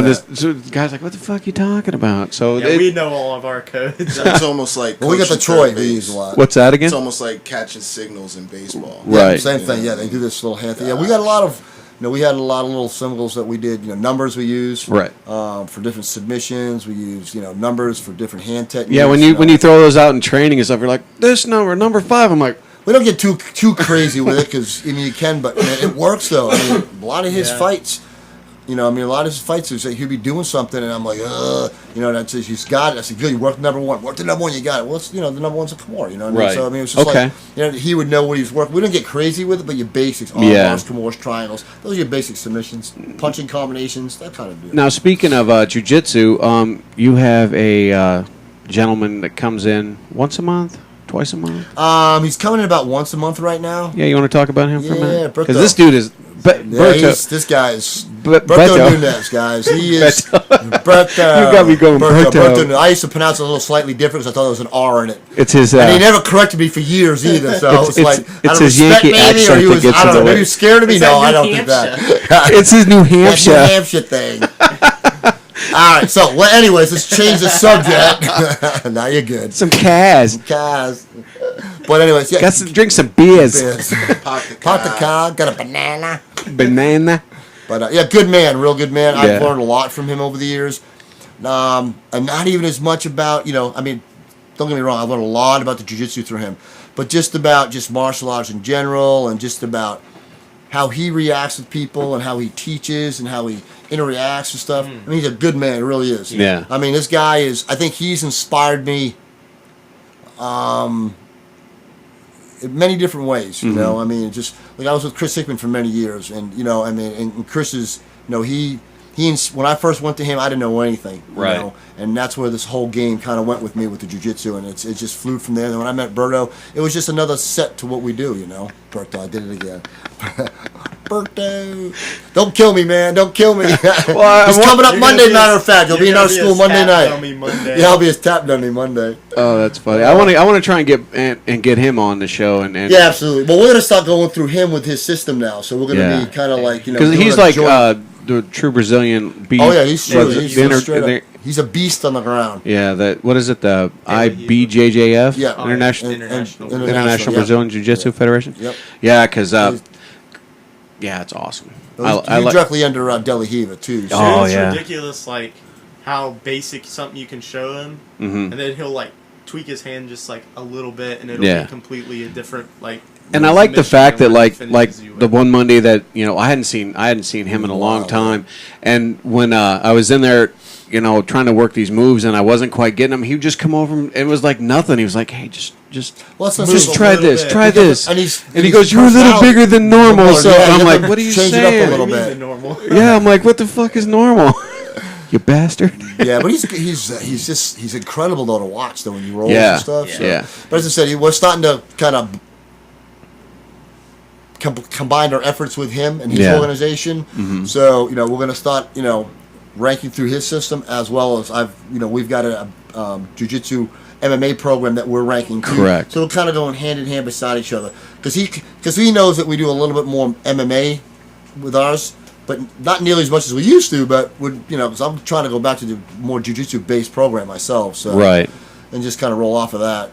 this so the guy's like, "What the fuck are you talking about?" So we know all of our codes. It's almost like Well, we got the coaching Troy third we use base. a lot. what's that again? It's almost like catching signals in baseball. Right. Same thing. Yeah, they do this little hand thing. Yeah, we got a lot of. We had a lot of little symbols that we did. Numbers we use. Right. For different submissions, we use numbers for different hand techniques. Yeah, when you throw those out in training and stuff, you're like, this number 5. I'm like, we don't get too crazy with it because you can, but it works though. I mean, a lot of his fights. A lot of his fights is like he'll be doing something, and I'm like, that says he's got it. I said, good, you worked number 1. Work the number 1, you got it. Well, the number 1's a Kimura, you know what I mean? Right. So, it was just Okay. he would know what he was working. We didn't get crazy with it, but your basics, arm bars, Kimuras, triangles, those are your basic submissions, punching combinations, that kind of deal. now speaking of jiu-jitsu, you have a gentleman that comes in once a month, twice a month. He's coming in about once a month right now. Yeah, you want to talk about him for a minute? Yeah, Because this dude is this guy is Beto. Berto Nunez, guys. He is Berto. You got me going, Berto. I used to pronounce it a little slightly different because I thought there was an R in it. It's his. And he never corrected me for years either. So I was like, it's his Yankee accent he was, that gets I don't know, in the maybe way. he was scared of me. It's No, that I New don't think that. It's his New That Hampshire. New Hampshire thing. All right, so anyways, let's change the subject. Now you're good. Some Kaz. Guys. But anyways, yeah. Drink some beers. Pop the car, got a banana. Banana. But yeah, good man, real good man. Yeah. I've learned a lot from him over the years. And not even as much about, don't get me wrong, I've learned a lot about the jiu-jitsu through him. But just about martial arts in general and just about how he reacts with people and how he teaches and how he interacts and stuff. He's a good man, he really is. Yeah. This guy is, I think he's inspired me in many different ways, just like I was with Chris Hickman for many years, and and Chris is, when I first went to him, I didn't know anything, and that's where this whole game kind of went with me with the jiu-jitsu, and it just flew from there. And when I met Berto, it was just another set to what we do, Berto, I did it again. Berto, don't kill me, man, don't kill me. He's coming up Monday, matter of fact. He'll be in our school Monday night. Yeah, I'll be his tap dummy Monday. Oh, that's funny. I want to try and get him on the show and yeah, absolutely. Well, we're gonna start going through him with his system now, so we're gonna be kind of like because he's like the true Brazilian beast. Oh yeah, he's true. He's a beast on the ground. Yeah, what is it? The IBJJF? Yeah, International Brazilian Jiu-Jitsu Federation. Yep. Yeah, because it's awesome. He's directly under De La Riva too. So. Oh it's yeah, ridiculous. Like how basic something you can show him, and then he'll like tweak his hand just like a little bit, and it'll be completely a different like. And I like the fact that like the one Monday that I hadn't seen him in a long time, and when I was in there, trying to work these moves and I wasn't quite getting them, he would just come over and it was like nothing. He was like, hey, just try this, and he goes, you're a little bigger than normal. So I'm like, what are you saying? Change it up a little bit. Yeah, I'm like, what the fuck is normal? You bastard. Yeah, but he's incredible though to watch though when you roll and stuff. Yeah. So. But as I said, we're starting to kind of combine our efforts with him and his organization. Mm-hmm. So we're going to start ranking through his system as well as we've got a jiu-jitsu MMA program that we're ranking too. Correct. So we're kind of going hand in hand beside each other because he knows that we do a little bit more MMA with ours, but not nearly as much as we used to. But because I'm trying to go back to the more jiu-jitsu based program myself. So and just kind of roll off of that.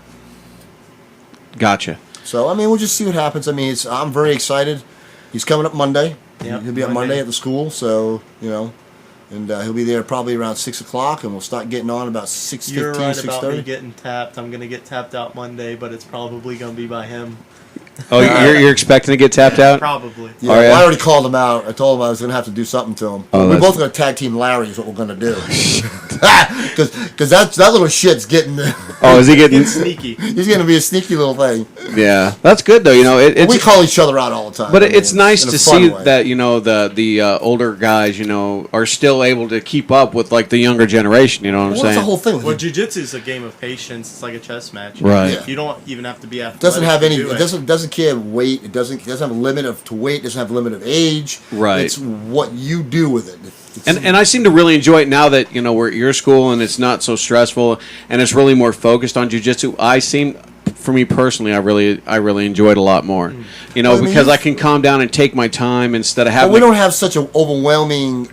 Gotcha. So, we'll just see what happens. I'm very excited. He's coming up Monday. Yep, he'll be up Monday at the school, so, and he'll be there probably around 6 o'clock, and we'll start getting on about 6:15, You're right 6:30. about me getting tapped. I'm going to get tapped out Monday, but it's probably going to be by him. Oh, you're expecting to get tapped out? Probably. Yeah, well, I already called him out. I told him I was going to have to do something to him. Oh, we're both going to tag team Larry is what we're going to do. because that little shit's getting. Oh, is he getting? It's sneaky. He's going to be a sneaky little thing. Yeah, that's good though. You know, We call each other out all the time. but I mean, it's nice in a to fun see way. that the older guys are still able to keep up with like the younger generation. You know what I'm Well, saying? that's the whole thing. Well, jiu-jitsu is a game of patience. It's like a chess match. Right. Yeah. You don't even have to be athletic. It doesn't have to any. do It doesn't care weight. It doesn't have a limit to weight. It doesn't have a limit of age. Right. It's what you do with it. It's, And I seem to really enjoy it now that we're at your school and it's not so stressful and it's really more focused on jiu-jitsu. For me personally, I really enjoy it a lot more. Well, I mean, because I can calm down and take my time instead of but having. we don't have such an overwhelming.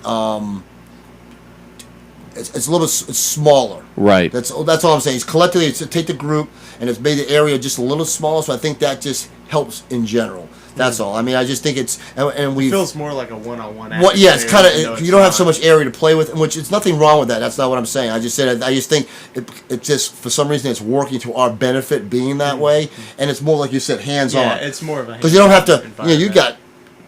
It's a little bit smaller. Right. That's all I'm saying. It's collectively, it's to take the group and it's made the area just a little smaller. So I think that just helps in general. That's all. I mean, I just think it's and we It feels more like a one-on-one. What? Yeah, it's kind atmosphere, of even you though don't have it's so not. much area to play with, which is nothing wrong with that. That's not what I'm saying. I just think it just for some reason it's working to our benefit being that way, and it's more like you said, hands Yeah, on. it's more of a Because you don't have to. environment. You got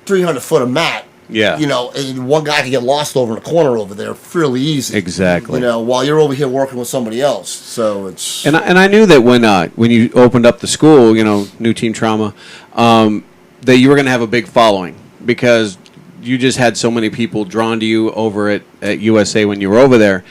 300 foot of mat. Yeah. And one guy can get lost over in a corner over there fairly easy. Exactly. While you're over here working with somebody else. So it's. And I knew that when you opened up the school, New Team Trauma, that you were going to have a big following because you just had so many people drawn to you over at USA when you were over there.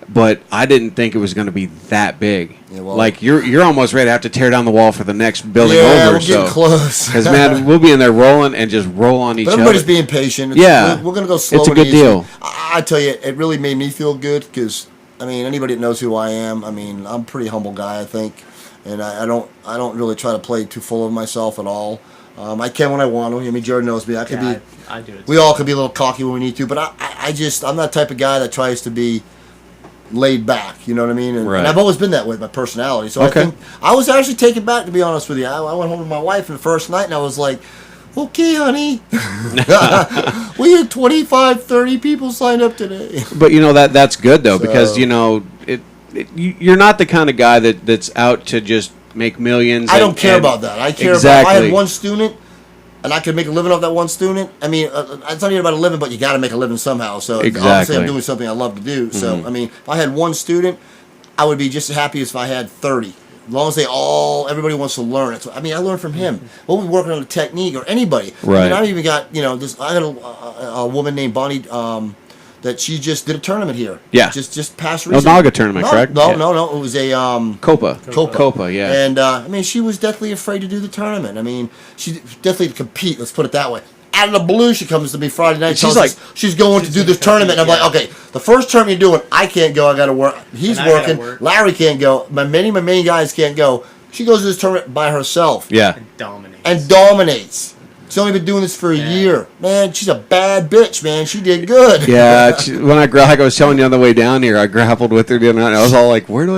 But I didn't think it was going to be that big. Yeah, well- like you're almost ready to have to tear down the wall for the next building Yeah, over. we're getting close. Because man, we'll be in there rolling and just roll on each But other. everybody's being patient. Yeah. We're going to go slow. It's a and good easy. deal. I tell you, it really made me feel good because, anybody that knows who I am, I'm a pretty humble guy, I think. And I don't really try to play too full of myself at all. I can when I want to. Jared knows me. I could Yeah, be. I do it. We all could be a little cocky when we need to, but I'm that type of guy that tries to be laid back. You know what I mean? And, Right. and I've always been that way, my personality. So Okay. I think I was actually taken back, to be honest with you. I went home with my wife the first night, and I was like, okay, honey. We had 25, 30 people signed up today. But that's good though So- because you're not the kind of guy that's out to just make millions. I don't care about that. I care about if I had one student and I could make a living off that one student. It's not even about a living, but you got to make a living somehow. So Exactly. obviously I'm doing something I love to do. So, if I had one student, I would be just as happy as if I had 30. As long as everybody wants to learn. I learned from him. We'll be working on a technique or anybody. Right. I even got, I had a woman named Bonnie, that she just did a tournament here. Yeah. Just past No, recently. Naga tournament, correct? No, Yeah. no. It was a Copa. Copa. Yeah. And she was deathly afraid to do the tournament. She definitely to compete. Let's put it that way. Out of the blue, she comes to me Friday night. She's tells us she's going to do this tournament. And I'm like, okay, the first tournament you're doing, I can't go. I got to work. He's And I gotta working. work. Larry can't go. My main guys can't go. She goes to this tournament by herself Yeah. And dominates. and dominates. She's only been doing this for a year. Man, she's a bad bitch, man. She did good. Yeah, when like I was telling you on the way down here, I grappled with her the other night. I was all like, "Where do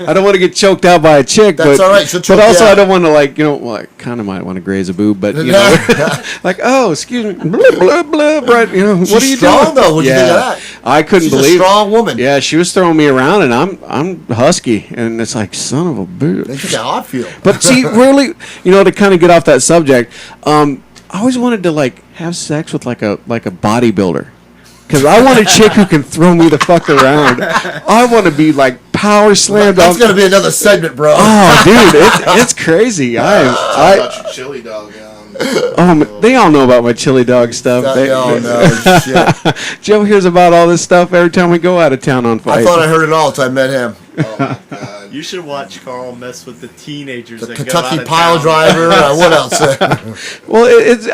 I don't want to get choked out by a chick, That's but all right. She'll choke but also you out. I don't want to well, I kind of might want to graze a boob, but like, oh, excuse me, blah blah blah, right? What She's are you strong, doing? though. What'd you think of that? I couldn't She's believe. a strong woman. Yeah, she was throwing me around, and I'm husky, and it's like, son of a bitch. Think how I feel. But see, really, to kind of get off that subject, I always wanted to have sex with like a bodybuilder, because I want a chick who can throw me the fuck around. I want to be power slammed. That's gonna be another segment, bro. Oh, dude, it's crazy. How about your chili dog? They all know about my chili dog stuff. No, shit. Joe hears about all this stuff every time we go out of town on I fight. thought I heard it all until I met him. Oh my god. You should watch Carl mess with the teenagers The that Kentucky go out of pile town. driver. What else? Well,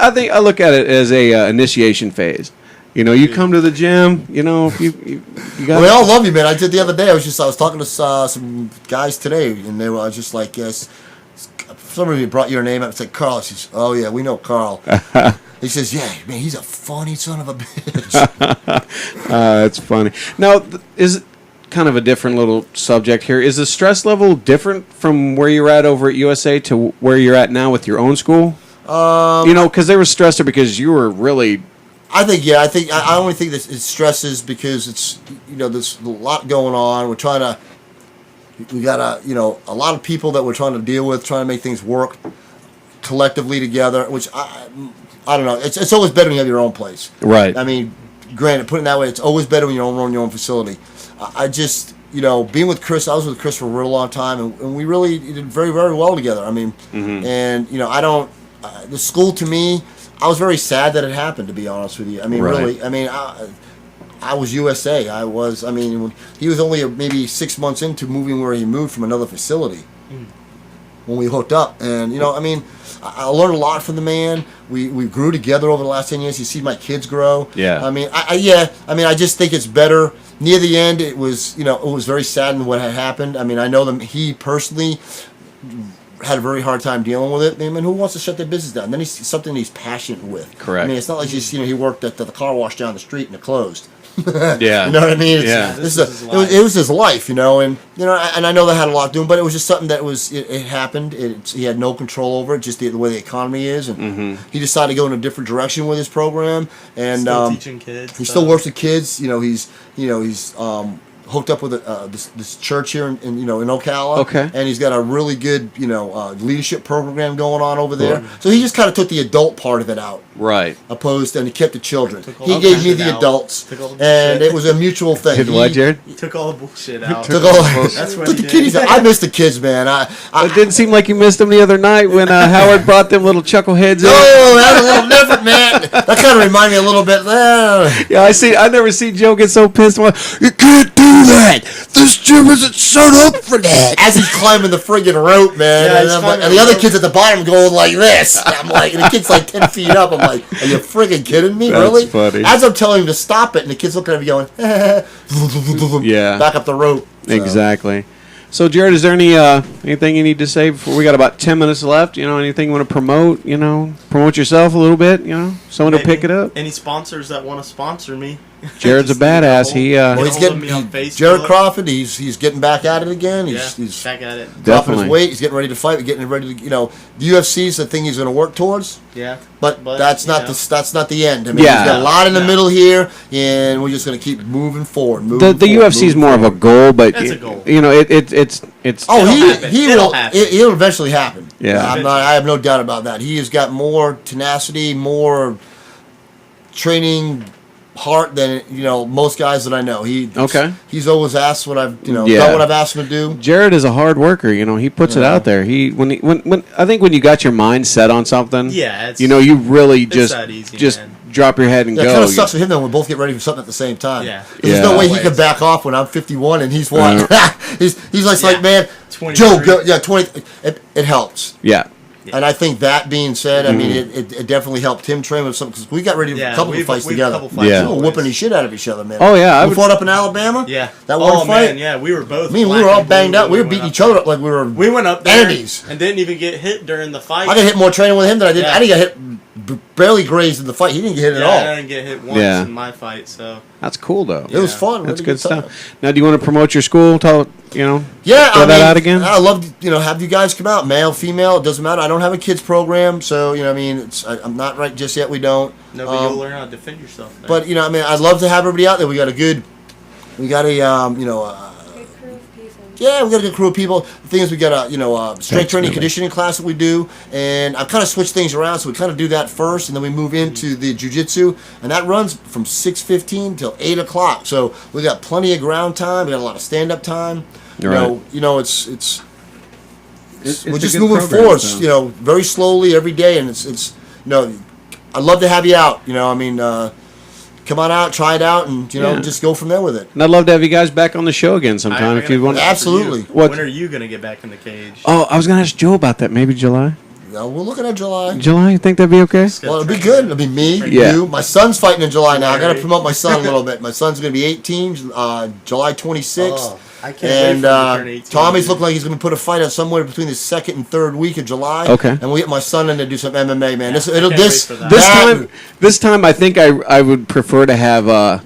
I think I look at it as a initiation phase. You come to the gym. If you got. Well, they all love you, man. I did the other day. I was talking to some guys today, and they were just like, yes. Somebody brought your name up. It's like Carl. She says, "Oh yeah, we know Carl." He says, "Yeah, man, he's a funny son of a bitch." That's funny. Now, is it kind of a different little subject here? Is the stress level different from where you're at over at USA to where you're at now with your own school? Because they were stressed because you were really. I think I only think that it stresses because it's there's a lot going on. We got a lot of people that we're trying to deal with, trying to make things work collectively together. Which I don't know. It's always better when you have your own place. Right. Granted, put it that way, it's always better when you own your own facility. I just, being with Chris, I was with Chris for a real long time, and we really did very, very well together. I mean, and, I don't, the school to me, I was very sad that it happened, to be honest with you. I mean, really, I mean, I was USA. When he was only maybe 6 months into moving where he moved from another facility when we hooked up. And, I learned a lot from the man. We grew together over the last 10 years. You see my kids grow. Yeah. I just think it's better. Near the end, it was, it was very sad in what had happened. I mean, I know that he personally had a very hard time dealing with it. I mean, who wants to shut their business down? Then he's something he's passionate with. Correct. I mean, it's not like just, he worked at the car wash down the street and it closed. Yeah. You know what I mean? Yeah. It was his life, and I know that had a lot to do, but it was just something that it happened. He had no control over it, just the way the economy is, and he decided to go in a different direction with his program. And still teaching kids. He still works with kids. He's hooked up with this church here in Ocala. Okay. And he's got a really good leadership program going on over there. So he just kind of took the adult part of it out. Right. And he kept the children. He gave me the adults, and it was a mutual thing. Did what, Jared? He took all the bullshit out. That's what the kiddies. I miss the kids, man. It didn't seem like you missed them the other night when Howard brought them little chuckleheads in. Oh, that was a little different, man. That kind of reminded me a little bit. Yeah, I never see Joe get so pissed. I'm like, you can't do that. This gym isn't set up for that. As he's climbing the friggin' rope, man, and the other kids at the bottom going like this. I'm like, and the kid's like 10 feet up. I'm like, are you friggin' kidding me? That's really? funny. As I'm telling him to stop it, and the kid's looking at me going, yeah, back up the rope. So. Exactly. So, Jared, is there anything you need to say before we got about 10 minutes left? Anything you want to promote? Promote yourself a little bit. Someone to pick it up. Any sponsors that want to sponsor me? Jared's a badass. He's getting Jared Crawford. He's getting back at it again. He's back at it. Dropping his weight. He's getting ready to fight. Getting ready to the UFC's the thing he's going to work towards. Yeah. But that's not the end. I mean, Yeah. he's got a lot in the middle here, and we're just going to keep moving forward. The UFC is more of a goal, but It's a goal. It's. Oh, It'll happen. It'll eventually happen. Yeah. I have no doubt about that. He has got more tenacity, more training heart than most guys that I know. He's always asked what I've done what I've asked him to do. Jared is a hard worker. He puts it out there. When I think when you got your mind set on something, you really just drop your head and go. It kind of sucks for him though. We both get ready for something at the same time. Yeah. There's no way he could back off when I'm 51 and he's what? he's like man, 23. Joe, go, 20. It helps. Yeah. And I think that being said, I mean, it definitely helped him train with something because we got ready for a couple of fights together. We were whipping the shit out of each other, man. Oh yeah, we fought up in Alabama. Yeah, that one fight. Man, yeah, we were both. We were all banged up. We were beating each other up like we were. We went up there enemies and didn't even get hit during the fight. I got hit more training with him than I did. Yeah. I didn't get hit, barely grazed in the fight. He didn't get hit at all. I didn't get hit once in my fight, so that's cool though. It was fun. That's good stuff. Now, do you want to promote your school? Yeah, throw that out again. I love have you guys come out, male, female, it doesn't matter. I don't have a kids program, so I'm not right just yet. We don't. No, but you'll learn how to defend yourself. Then. But I'd love to have everybody out there. We got a good crew of people. The thing is, we got a strength training conditioning class that we do, and I've kind of switched things around. So we kind of do that first, and then we move into the jiu-jitsu, and that runs from 6:15 till 8 o'clock. So we got plenty of ground time. We got a lot of stand-up time. We're just moving forward. So. Very slowly every day, and it's I'd love to have you out. Come on out, try it out, and just go from there with it. And I'd love to have you guys back on the show again sometime if you want. Absolutely. When are you gonna get back in the cage? Oh, I was gonna ask Joe about that. Maybe July. No, we're looking at July. July, you think that'd be okay? Well, it'd be good. It'll be me, you. My son's fighting in July now. I got to promote my son a little bit. My son's going to be 18, July 26th. Oh, I can't wait for him to turn 18. Tommy's looking like he's going to put a fight out somewhere between the second and third week of July. Okay. And we'll get my son in to do some MMA, man. This time, I think I would prefer to have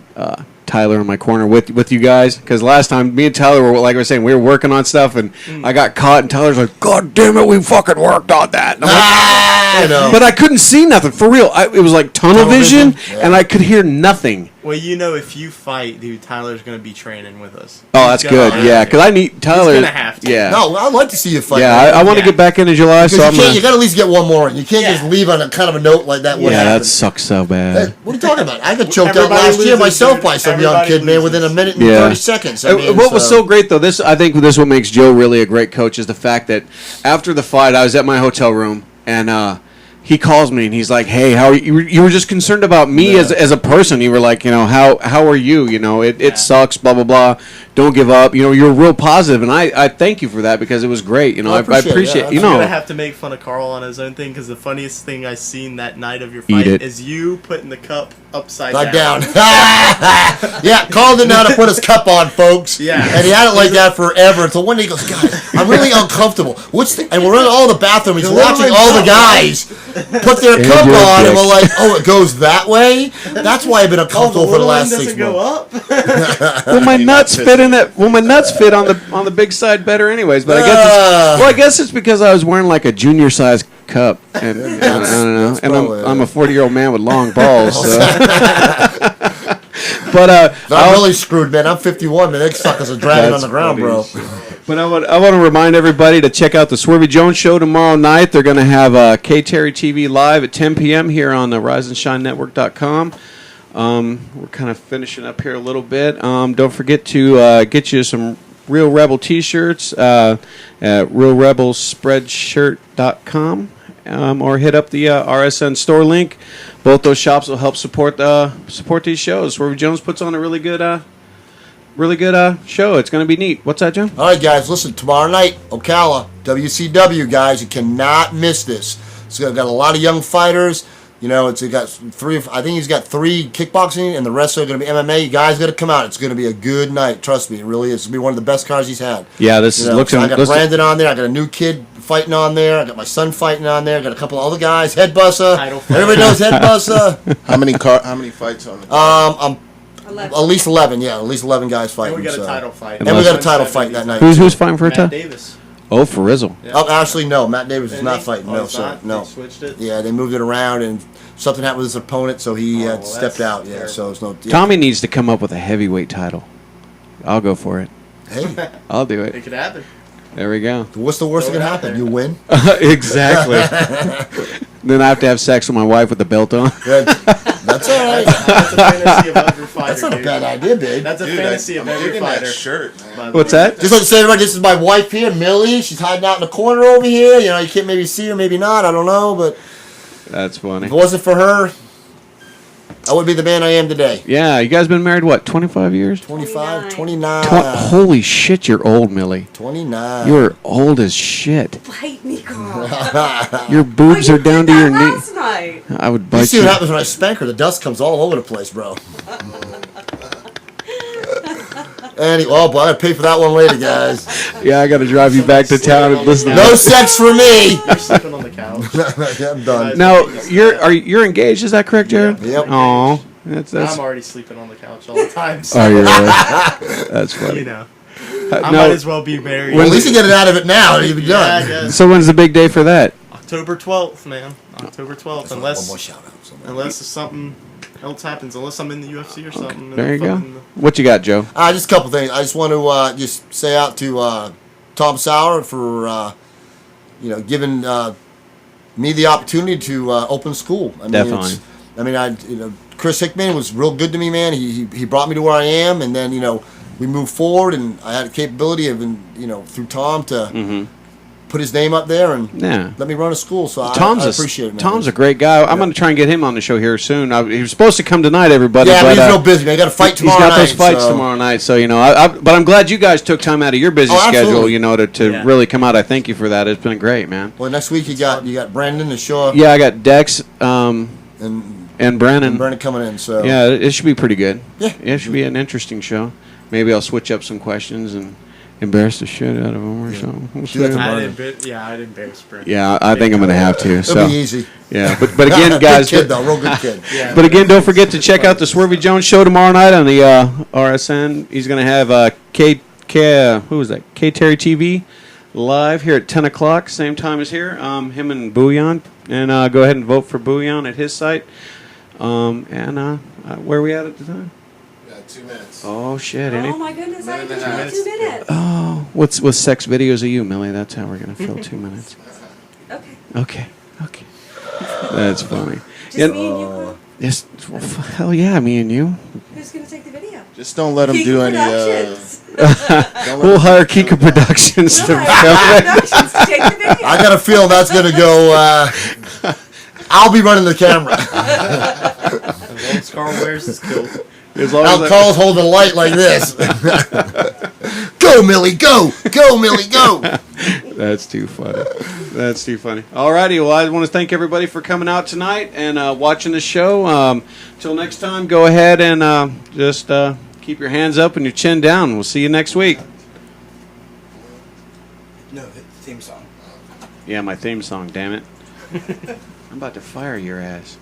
Tyler in my corner with you guys, because last time me and Tyler were, like I was saying, we were working on stuff, and I got caught, and Tyler's like, God damn it, we fucking worked on that. And I'm like, I know. but I couldn't see nothing for real. It was like tunnel vision, and I could hear nothing. Well, if you fight, dude, Tyler's gonna be training with us. Oh, that's good. Yeah, because I need Tyler. He's gonna have to. Yeah. No, I'd like to see you fight. Yeah, man. I want to get back into July, Because so I'm you got to at least get one more in. You can't just leave on a kind of a note like that. What Yeah, that happened? sucks so bad. Hey, what are you talking about? I got choked out Everybody last year loses, myself dude. by some young Everybody kid, man, within a loses. minute and Yeah. 30 seconds. I mean, What was so great, though, I think this is what makes Joe really a great coach, is the fact that after the fight, I was at my hotel room, and he calls me, and he's like, hey, how are you? You were just concerned about me as a person. You were like, how are you? It sucks, blah, blah, blah. Don't give up. You're real positive, and I thank you for that, because it was great. I appreciate I'm gonna have to make fun of Carl on his own thing, because the funniest thing I seen that night of your fight is you putting the cup upside down. Yeah, Carl didn't know how to put his cup on, folks. Yeah. And he had it like that forever until one day he goes, God, I'm really uncomfortable. And we're in all the bathroom. He's watching all the guys put their cup on, and we're like, oh, it goes that way? That's why I've been uncomfortable for the last 6 months. Go up. Well, my nuts fit in that. Well, my nuts fit on the big side better, anyways. But I guess it's because I was wearing like a junior size cup, and I don't know. And I'm a 40-year-old man with long balls. So. But I'm really screwed, man. I'm 51, man. They suckers are dragging on the ground, bro. But I want to remind everybody to check out the Swervy Jones Show tomorrow night. They're going to have K Terry TV live at 10 p.m. here on the RiseandShineNetwork.com. We're kind of finishing up here a little bit. Don't forget to get you some Real Rebel T-shirts at RealRebelSpreadshirt.com, or hit up the RSN store link. Both those shops will help support these shows. Swervy Jones puts on a really good show. It's going to be neat. What's that, Joe? All right, guys, listen, tomorrow night, Ocala, WCW, guys, you cannot miss this. It's got a lot of young fighters. It's got three. I think he's got 3 kickboxing, and the rest are going to be MMA. You guys got to come out. It's going to be a good night. Trust me, it really is. It's going to be one of the best cards he's had. Yeah, this looks. So I got Brandon on there. I got a new kid fighting on there. I got my son fighting on there. I got a couple of other guys. Head Buster. Everybody knows Head Buster. How many fights on the I'm 11. At least 11. Yeah, at least 11 guys fighting. And we got a title fight. And we got a title fight that night. Who's fighting for a title? Matt Davis. Oh, for Rizzle. Yeah. Oh, actually, no. Matt Davis is not fighting. No, sir. No. They switched it? Yeah, they moved it around, and something happened with his opponent, so he stepped out. Yeah, terrible. so it's no. Yeah. Tommy needs to come up with a heavyweight title. I'll go for it. Hey, I'll do it. It could happen. There we go. what's the worst that Throw can it out happen? there. You win. Exactly. Then I have to have sex with my wife with the belt on. That's all right. That's a fantasy of every fighter. That's not a dude. bad idea, babe. That's a fantasy of every digging fighter. that shirt, man. What's that? Just like to say, everybody, this is my wife here, Millie. She's hiding out in the corner over here. You can't maybe see her, maybe not. I don't know, but That's funny. if it wasn't for her, I would be the man I am today. Yeah, you guys been married, what, 25 years? 25, 29. Holy shit, you're old, Millie. 29. You're old as shit. Bite me, Carl. Your boobs are down to your knees. knees. Last night. I would You bite see you. what happens when I spank her? The dust comes all over the place, bro. Oh, boy, I gotta pay for that one later, guys. Yeah, I got to drive you back to town and listen to No that. sex for me. You're sleeping on the couch. Yeah, I'm done. Now, you're engaged, is that correct, Jared? Yep. Oh, that's I'm already sleeping on the couch all the time. So, oh, you're right. That's funny. I No, might as well be married. Well, at least you get it out of it now. You'll be Yeah, I done. guess. so when's the big day for that? October 12th, man. October 12th. One more shout out. Unless something else happens. Unless I'm in the UFC or something. There you If I'm go. in the- What you got, Joe? Just a couple things. I just want to just say out to Tom Sauer for giving me the opportunity to open school. I mean, Definitely. Chris Hickman was real good to me, man. He brought me to where I am, and then we moved forward, and I had the capability of through Tom to put his name up there and Yeah. let me run a school. So I appreciate it, man. Tom's a great guy. I'm going to try and get him on the show here soon. He was supposed to come tonight, everybody. Yeah, but he's but real busy, man. I got to fight tomorrow He's got night. those fights so. tomorrow night, so but I'm glad you guys took time out of your busy schedule, absolutely. to Yeah. really come out. I thank you for that. It's been great, man. Well, next week you got Brandon to show up, Yeah, I got Dex and Brennan. Brandon coming in. So Yeah, it should be pretty good. Yeah. It should be an interesting show. Maybe I'll switch up some questions and embarrass the shit out of them or something. We'll Do that see. tomorrow. I'd embarrass Brent. Yeah, I think I'm going to have to. it'll So be easy. yeah, but again, guys. good kid though, real good kid. Yeah. But again, don't forget to check out the Swervy Jones show tomorrow night on the RSN. He's going to have K Terry TV live here at 10 o'clock, same time as here. Him and Bouillon. And go ahead and vote for Bouillon at his site. Where are we at the time? Got 2 minutes. Oh shit! Oh my goodness, I Minute did and a half. 2 minutes. Oh, what's sex videos of you, Millie? That's how we're gonna fill 2 minutes. Okay. Okay. That's funny. Just Yeah, me and you, Carl? yes, well, hell yeah, me and you. Who's going to take the video? Just don't let them Kika do any. Productions. Don't We'll let hire Kika Productions to We'll hire film it. Productions to take the video. I got a feeling that's gonna go. I'll be running the camera. As long as Carl wears his kilt. As long Now as Carl's holding the light like this. Go, Millie, go! Go, Millie, go! That's too funny. That's too funny. Alrighty, well, I want to thank everybody for coming out tonight and watching the show. Till next time, go ahead and just keep your hands up and your chin down. We'll see you next week. No, the theme song. Yeah, my theme song, damn it. I'm about to fire your ass.